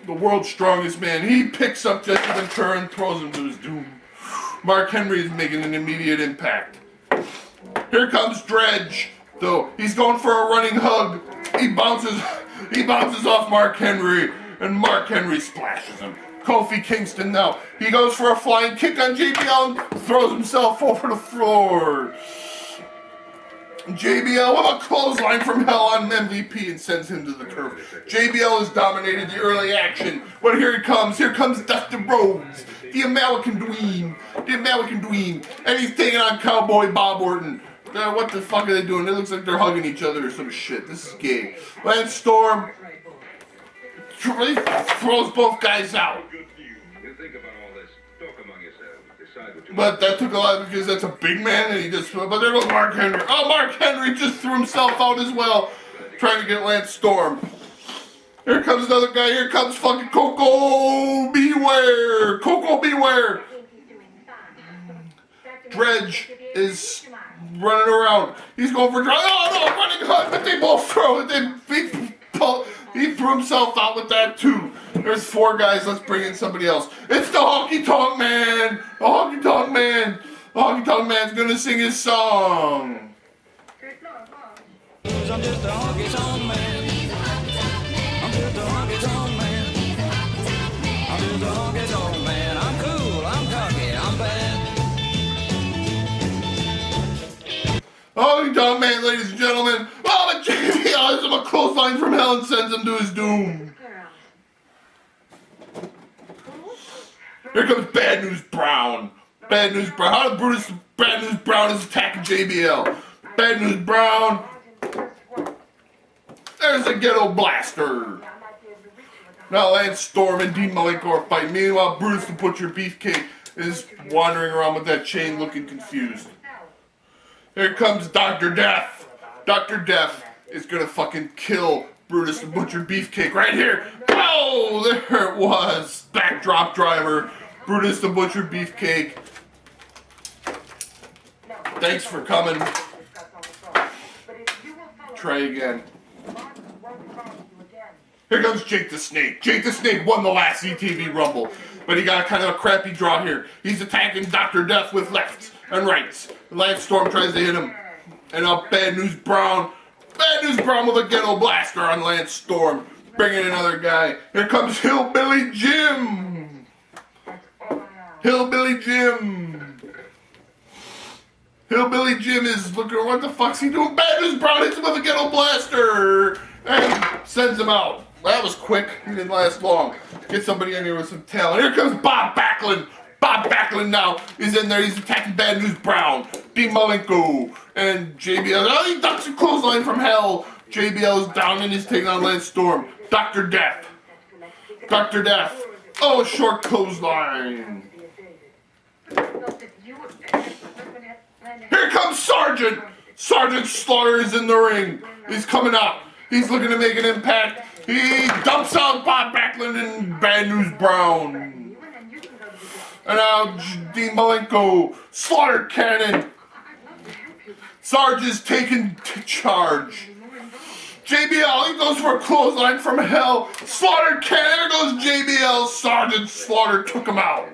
[SPEAKER 1] The world's strongest man. He picks up Jesse Ventura and throws him to his doom. Mark Henry is making an immediate impact. Here comes Dredge. Though he's going for a running hug. He bounces off Mark Henry, and Mark Henry splashes him. Kofi Kingston now. He goes for a flying kick on JBL and throws himself over the floor. JBL with a clothesline from hell on MVP and sends him to the curb. JBL has dominated the early action, but here he comes. Here comes Dustin Rhodes, the American Dream. And he's taking on Cowboy Bob Orton. What the fuck are they doing? It looks like they're hugging each other or some shit. This is gay. Lance Storm throws both guys out.
[SPEAKER 7] You think about all this. Talk among yourselves. Decide what you
[SPEAKER 1] But that took a lot because that's a big man and he just... But there goes Mark Henry. Oh, Mark Henry just threw himself out as well. Trying to get Lance Storm. Here comes another guy. Here comes fucking Coco Beware. Coco Beware. Dredge is running around. He's going for drive. Oh no, running hug, but they both throw it. He threw himself out with that too. There's 4 guys. Let's bring in somebody else. It's the Honky Tonk Man. The Honky Tonk Man. The Honky Tonk Man's gonna sing his song.
[SPEAKER 9] I'm just a honky tonk man. I'm just a honky tonk man. I'm just a honky tonk man. I'm cool, I'm cocky, I'm bad.
[SPEAKER 1] Honky Tonk Man, ladies and gentlemen. Oh, but JBL has him a clothesline from hell and sends him to his doom. Here comes Bad News Brown. Bad News Brown. How Brutus Bad News Brown is attacking JBL. Bad News Brown. There's a ghetto blaster. Now Lance Storm and Dean Malenko are fighting. Meanwhile, Brutus the Butcher Beefcake is wandering around with that chain looking confused. Here comes Dr. Death. Dr. Death is gonna fucking kill Brutus the Butcher Beefcake right here. Oh, there it was. Backdrop driver. Brutus the Butcher Beefcake. Thanks for coming. Try again. Here comes Jake the Snake. Jake the Snake won the last ZTV Rumble, but he got kind of a crappy draw here. He's attacking Dr. Death with lefts and rights. Lance Storm tries to hit him. And now Bad News Brown. Bad News Brown with a ghetto blaster on Lance Storm. Bringing another guy. Here comes Hillbilly Jim. Hillbilly Jim. Hillbilly Jim is looking, what the fuck's he doing? Bad News Brown hits him with a ghetto blaster. And sends him out. That was quick. He didn't last long. Get somebody in here with some talent. Here comes Bob Backlund. Bob Backlund now is in there. He's attacking Bad News Brown. Dean Malenko. And JBL. Oh, he ducks a clothesline from hell. JBL is down and he's taking on Lance Storm. Dr. Death. Dr. Death. Oh, a short clothesline. Here comes Sergeant. Sergeant Slaughter is in the ring. He's coming out. He's looking to make an impact. He dumps out Bob Backlund and Bad News Brown. And now Dean Malenko, Slaughter Cannon. Sarge is taking charge. JBL, he goes for a clothesline from hell. Slaughter Cannon, there goes JBL. Sergeant Slaughter took him out.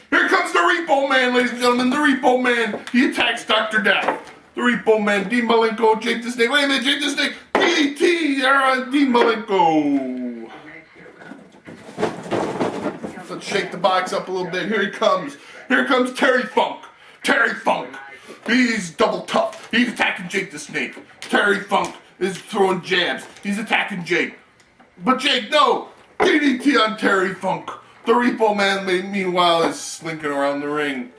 [SPEAKER 1] Here comes the Repo Man, ladies and gentlemen. The Repo Man, he attacks Dr. Death. The Repo Man, Dean Malenko, Jake the Snake. Wait a minute, Jake the Snake. DDT, there on Dean Malenko. Let's shake the box up a little bit. Here he comes. Here comes Terry Funk. Terry Funk. He's double tough. He's attacking Jake the Snake. Terry Funk is throwing jabs. He's attacking Jake. But Jake, no. DDT on Terry Funk. The Repo Man, meanwhile, is slinking around the ring.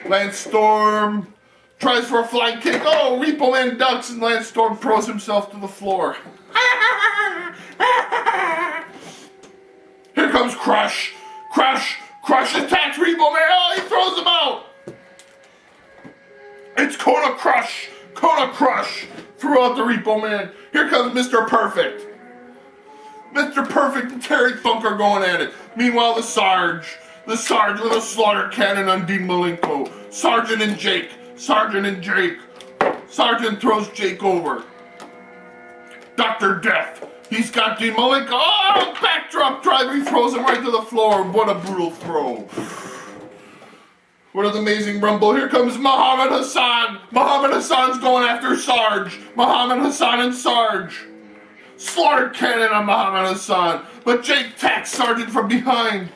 [SPEAKER 1] Lance Storm tries for a flying kick. Oh, Repo Man ducks and Lance Storm throws himself to the floor. Here comes Crush. Crush attacks Repo Man. Oh, he throws him out. It's Kona Crush. Kona Crush threw out the Repo Man. Here comes Mr. Perfect. Mr. Perfect and Terry Funk are going at it. Meanwhile, the Sarge with a slaughter cannon on Dean Malenko. Sergeant and Jake. Sergeant throws Jake over. Dr. Death. He's got Dean Malenko. Oh, backdrop driver. He throws him right to the floor. What a brutal throw. What an amazing rumble. Here comes Muhammad Hassan. Muhammad Hassan's going after Sarge. Muhammad Hassan and Sarge. Slaughter cannon on Muhammad Hassan. But Jake attacks Sergeant from behind.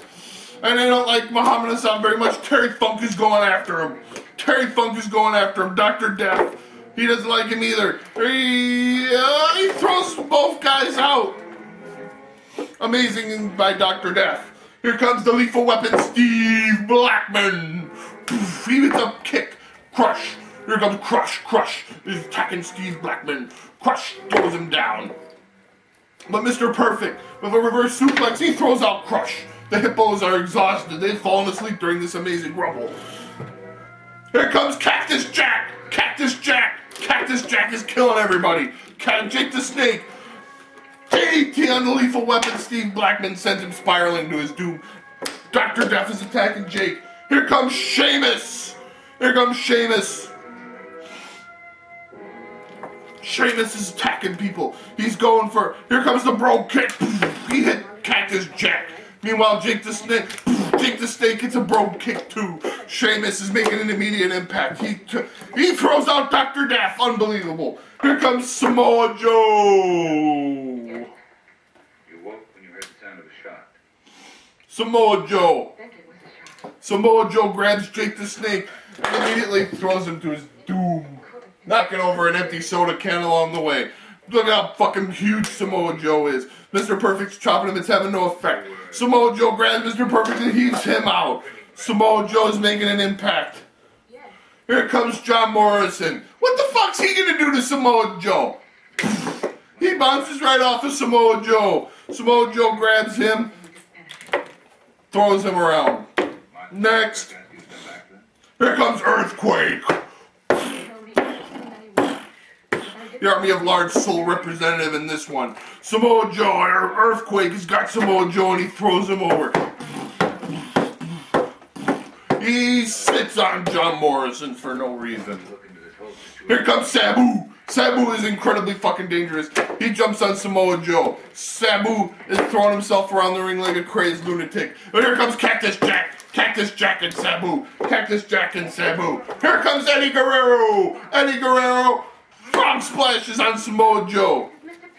[SPEAKER 1] And they don't like Muhammad Hassan very much. Terry Funk is going after him. Dr. Death. He doesn't like him either. He throws both guys out. Amazing by Dr. Death. Here comes the Lethal Weapon, Steve Blackman. He hits a kick. Crush. Here comes Crush. Crush is attacking Steve Blackman. Crush throws him down. But Mr. Perfect, with a reverse suplex, he throws out Crush. The hippos are exhausted. They've fallen asleep during this amazing rumble. Here comes Cactus Jack. Cactus Jack is killing everybody. Jake the Snake. DDT on the Lethal Weapon. Steve Blackman sends him spiraling to his doom. Dr. Death is attacking Jake. Here comes Sheamus. Sheamus is attacking people. He's going for, here comes the bro kick. He hit Cactus Jack. Meanwhile, Jake the Snake gets a bro kick too. Sheamus is making an immediate impact. He throws out Dr. Death. Unbelievable. Here comes Samoa Joe.
[SPEAKER 2] You woke when you heard the sound of a shot.
[SPEAKER 1] Samoa Joe grabs Jake the Snake and immediately throws him to his doom. Knocking over an empty soda can along the way. Look how fucking huge Samoa Joe is. Mr. Perfect's chopping him, it's having no effect. Samoa Joe grabs Mr. Perfect and heaves him out. Samoa Joe is making an impact. Here comes John Morrison. What the fuck's he gonna do to Samoa Joe? He bounces right off of Samoa Joe. Samoa Joe grabs him, throws him around. Next, here comes Earthquake. The Army of Large Soul representative in this one. Samoa Joe, Earthquake has got Samoa Joe and he throws him over. He sits on John Morrison for no reason. Here comes Sabu. Sabu is incredibly fucking dangerous. He jumps on Samoa Joe. Sabu is throwing himself around the ring like a crazed lunatic. And here comes Cactus Jack. Cactus Jack and Sabu. Cactus Jack and Sabu. Here comes Eddie Guerrero. Eddie Guerrero. Frog splashes on Samoa Joe.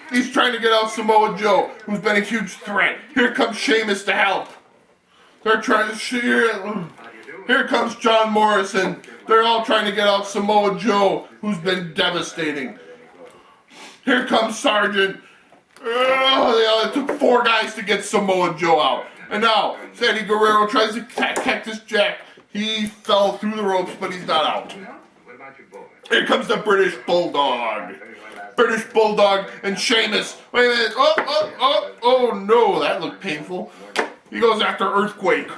[SPEAKER 1] He's trying to get out Samoa Joe, who's been a huge threat. Here comes Sheamus to help. They're trying to Here comes John Morrison. They're all trying to get out Samoa Joe, who's been devastating. Here comes Sergeant. It took 4 guys to get Samoa Joe out. And now, Eddie Guerrero tries to attack Cactus Jack. He fell through the ropes, but he's not out. Here comes the British Bulldog. British Bulldog and Sheamus. Wait a minute. Oh no, that looked painful. He goes after Earthquake.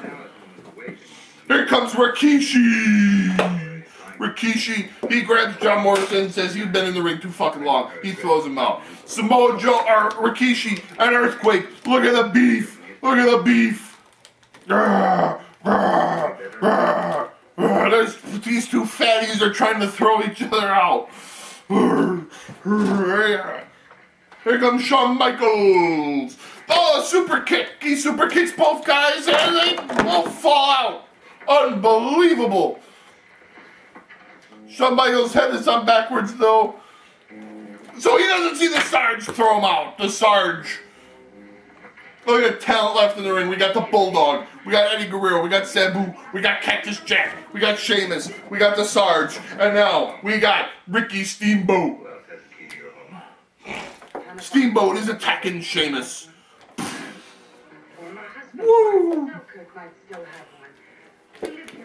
[SPEAKER 1] Here comes Rikishi. Rikishi, he grabs John Morrison and says, "You've been in the ring too fucking long." He throws him out. Samoa Joe, Rikishi, and Earthquake. Look at the beef. Look at the beef. These two fatties are trying to throw each other out. Here comes Shawn Michaels. Oh, a super kick. He super kicks both guys and they both fall out. Unbelievable. Shawn Michaels' head is on backwards though. So he doesn't see the Sarge throw him out. The Sarge. Look at the talent left in the ring. We got the Bulldog. We got Eddie Guerrero. We got Sabu. We got Cactus Jack. We got Sheamus. We got the Sarge. And now we got Ricky Steamboat. Steamboat is attacking Sheamus. Woo!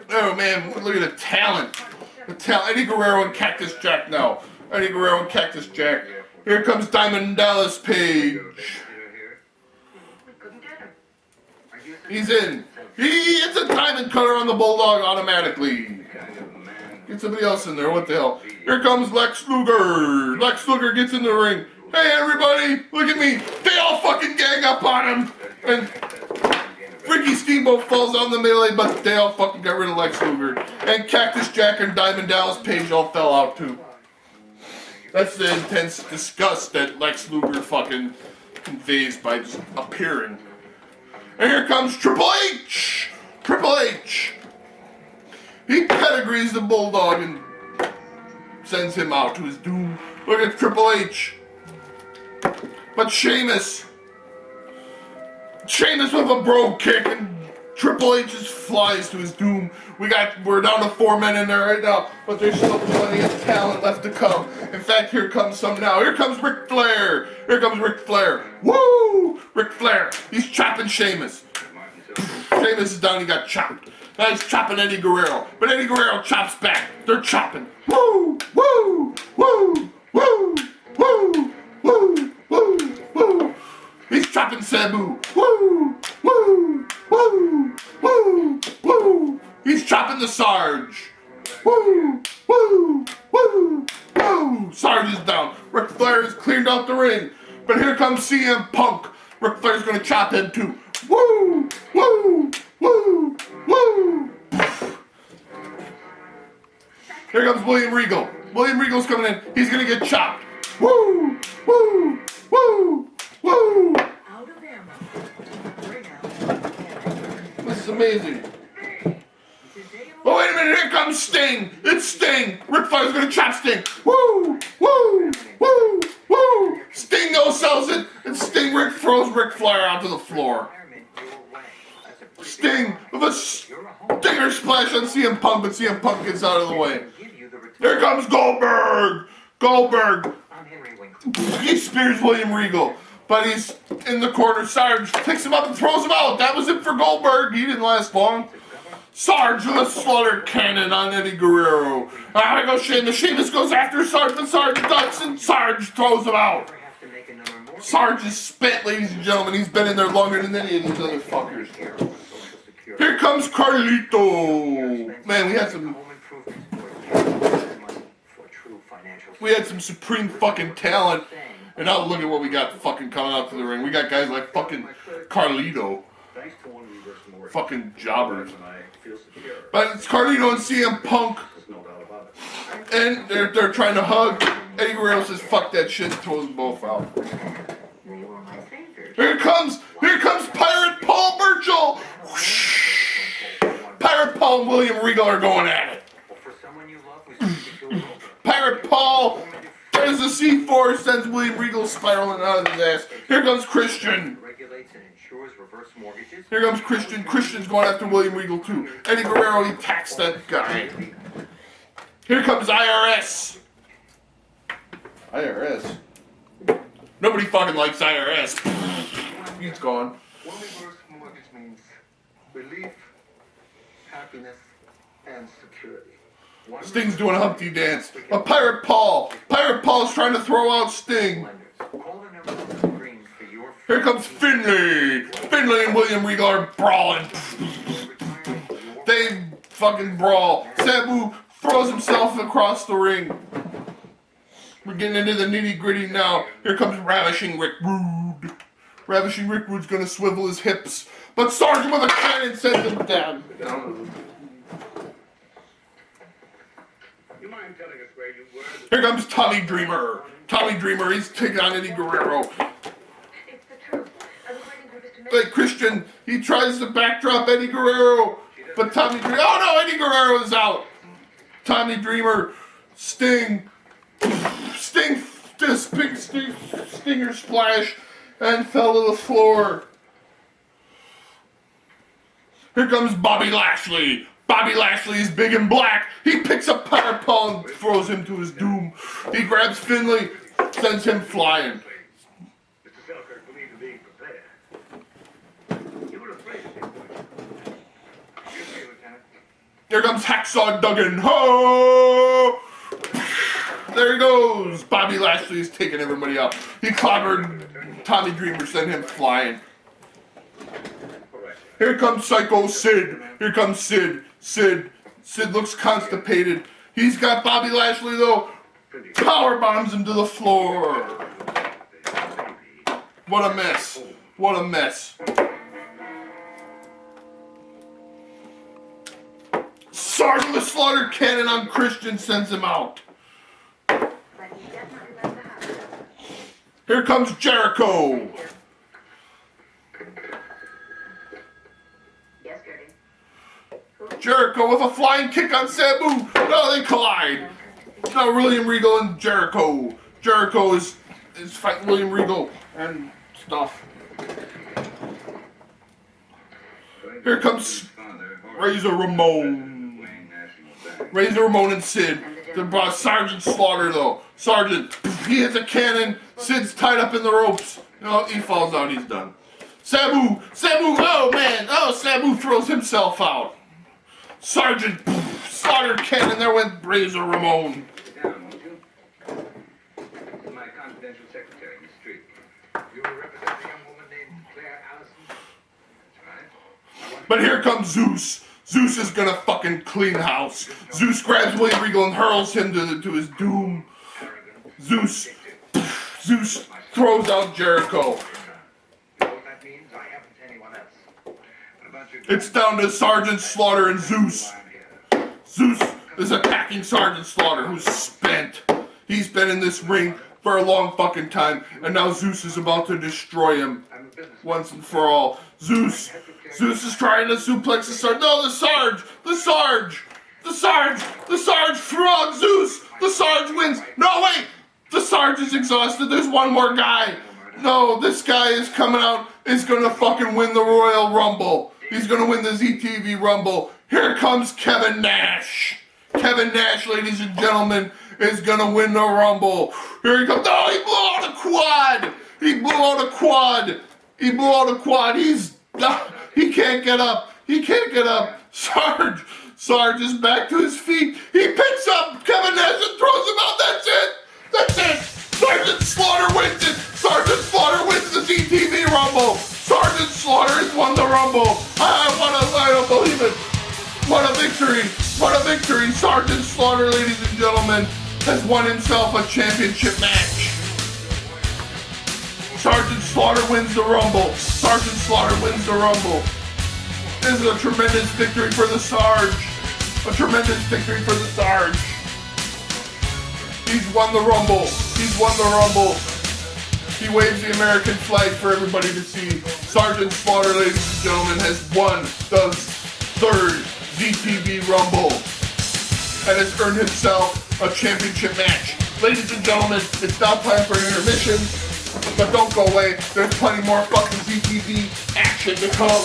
[SPEAKER 1] Oh man, look at the talent. The talent. Eddie Guerrero and Cactus Jack now. Eddie Guerrero and Cactus Jack. Here comes Diamond Dallas Page. He's in. He hits a diamond cutter on the Bulldog automatically. Get somebody else in there. What the hell? Here comes Lex Luger. Lex Luger gets in the ring. Hey everybody, look at me. They all fucking gang up on him. And Ricky Steamboat falls on the melee, but they all fucking got rid of Lex Luger. And Cactus Jack and Diamond Dallas Page all fell out too. That's the intense disgust that Lex Luger fucking conveys by just appearing. And here comes Triple H! Triple H! He pedigrees the Bulldog and sends him out to his doom. Look at Triple H. But Sheamus with a bro kick and Triple H just flies to his doom. We're down to 4 men in there right now, but there's still plenty of talent left to come. In fact, here comes some now. Here comes Ric Flair. Here comes Ric Flair. Woo! Ric Flair. He's chopping Sheamus. Sheamus is down. He got chopped. Now he's chopping Eddie Guerrero, but Eddie Guerrero chops back. They're chopping. Woo! Woo! Woo! Woo! Woo! Woo! Woo! Woo! He's chopping Sabu. Woo! Woo! Woo! Woo! Woo! He's chopping the Sarge. Woo! Woo! Woo! Woo! Sarge is down. Ric Flair has cleared out the ring. But here comes CM Punk. Ric Flair's gonna chop him too. Woo! Woo! Woo! Woo! Here comes William Regal. William Regal's coming in. He's gonna get chopped. Woo! Woo! Woo! Woo! This is amazing. Oh, wait a minute, here comes Sting. It's Sting. Ric Flair's gonna chop Sting. Woo! Woo! Woo! Woo! Sting no-sells it, and Sting throws Ric Flair out to the floor. Sting with a stinger splash on CM Punk, but CM Punk gets out of the way. Here comes Goldberg. Goldberg. He spears William Regal. But he's in the corner. Sarge picks him up and throws him out. That was it for Goldberg. He didn't last long. Sarge with a slaughter cannon on Eddie Guerrero. I go Sheamus. Sheamus goes after Sarge, but Sarge ducks and Sarge throws him out. Sarge is spent, ladies and gentlemen. He's been in there longer than any of these other fuckers. Here comes Carlito. Man, we had some supreme fucking talent. And now look at what we got fucking coming out to the ring. We got guys like fucking Carlito. Fucking jobbers. But it's Carlito and CM Punk. And they're trying to hug. Eddie Guerrero says, fuck that shit, and throws them both out. Here comes Pirate Paul Burchill. Pirate Paul and William Regal are going at it. Pirate Paul there's a C4, sends William Regal spiraling out of his ass. Here comes Christian. Here comes Christian. Christian's going after William Regal too. Eddie Guerrero, he attacks that guy. Here comes IRS. IRS? Nobody fucking likes IRS. He's gone.
[SPEAKER 2] One reverse mortgage means relief, happiness, and security.
[SPEAKER 1] Sting's doing a Humpty dance. A Pirate Paul. Pirate Paul's trying to throw out Sting. Here comes Finlay. Finlay and William Regal are brawling. They fucking brawl. Sabu throws himself across the ring. We're getting into the nitty gritty now. Here comes Ravishing Rick Rude. Ravishing Rick Rude's gonna swivel his hips. But Sarge with a cannon sends him down. Here comes Tommy Dreamer. Tommy Dreamer, he's taking on Eddie Guerrero. Like Christian, he tries to backdrop Eddie Guerrero, but Tommy Dreamer, oh no, Eddie Guerrero is out. Tommy Dreamer, Sting, this big stinger splash, and fell to the floor. Here comes Bobby Lashley. Bobby Lashley is big and black. He picks up Pirate Paul and throws him to his doom. He grabs Finlay, sends him flying. Here comes Hacksaw Duggan. Ho! There he goes. Bobby Lashley is taking everybody out. He clobbered Tommy Dreamer, sent him flying. Here comes Psycho Sid. Here comes Sid. Sid looks constipated. He's got Bobby Lashley though. Power bombs him to the floor. What a mess. What a mess. Sarge with a slaughter cannon on Christian sends him out. Here comes Jericho. Jericho with a flying kick on Sabu. No, they collide. Now William Regal and Jericho. Jericho is fighting William Regal and stuff. Here comes Razor Ramon. Razor Ramon and Sid. They brought Sergeant Slaughter though. Sergeant, he hits a cannon. Sid's tied up in the ropes. You know, he falls out. He's done. Sabu. Oh man. Oh, Sabu throws himself out. Sergeant Slaughter cannon. There went Razor Ramon.
[SPEAKER 2] My confidential secretary in the street. You represent a young woman named Claire Allison? That's right.
[SPEAKER 1] But here comes Zeus. Zeus is gonna fucking clean house. Zeus grabs William Regal and hurls him to his doom. Zeus throws out Jericho.
[SPEAKER 2] You know what that means? I haven't to anyone else.
[SPEAKER 1] It's down to Sergeant Slaughter and Zeus. Zeus is attacking Sergeant Slaughter, who's spent. He's been in this ring for a long fucking time, and now Zeus is about to destroy him once and for all. Zeus is trying to suplex the Sarge. No, the Sarge threw out Zeus. The Sarge wins. No, wait. The Sarge is exhausted. There's one more guy. No, this guy is coming out. Is gonna fucking win the Royal Rumble. He's gonna win the ZTV Rumble. Here comes Kevin Nash. Kevin Nash, ladies and gentlemen, is gonna win the Rumble. Here he comes. No, he blew out a quad. He blew out a quad. He blew out a quad. He can't get up. He can't get up. Sarge is back to his feet. He picks up Kevin Nash and throws him out. That's it. That's it. Sergeant Slaughter wins it. Sergeant Slaughter wins the ZTV Rumble. Sergeant Slaughter has won the Rumble. I don't believe it. What a victory. What a victory. Sergeant Slaughter, ladies and gentlemen, has won himself a championship match. Sergeant Slaughter wins the Rumble. Sergeant Slaughter wins the Rumble. This is a tremendous victory for the Sarge. A tremendous victory for the Sarge. He's won the Rumble. He's won the Rumble. He waves the American flag for everybody to see. Sergeant Slaughter, ladies and gentlemen, has won the third ZTV Rumble and has earned himself a championship match. Ladies and gentlemen, it's now time for an intermission, but don't go away. There's plenty more fucking ZTV action to come.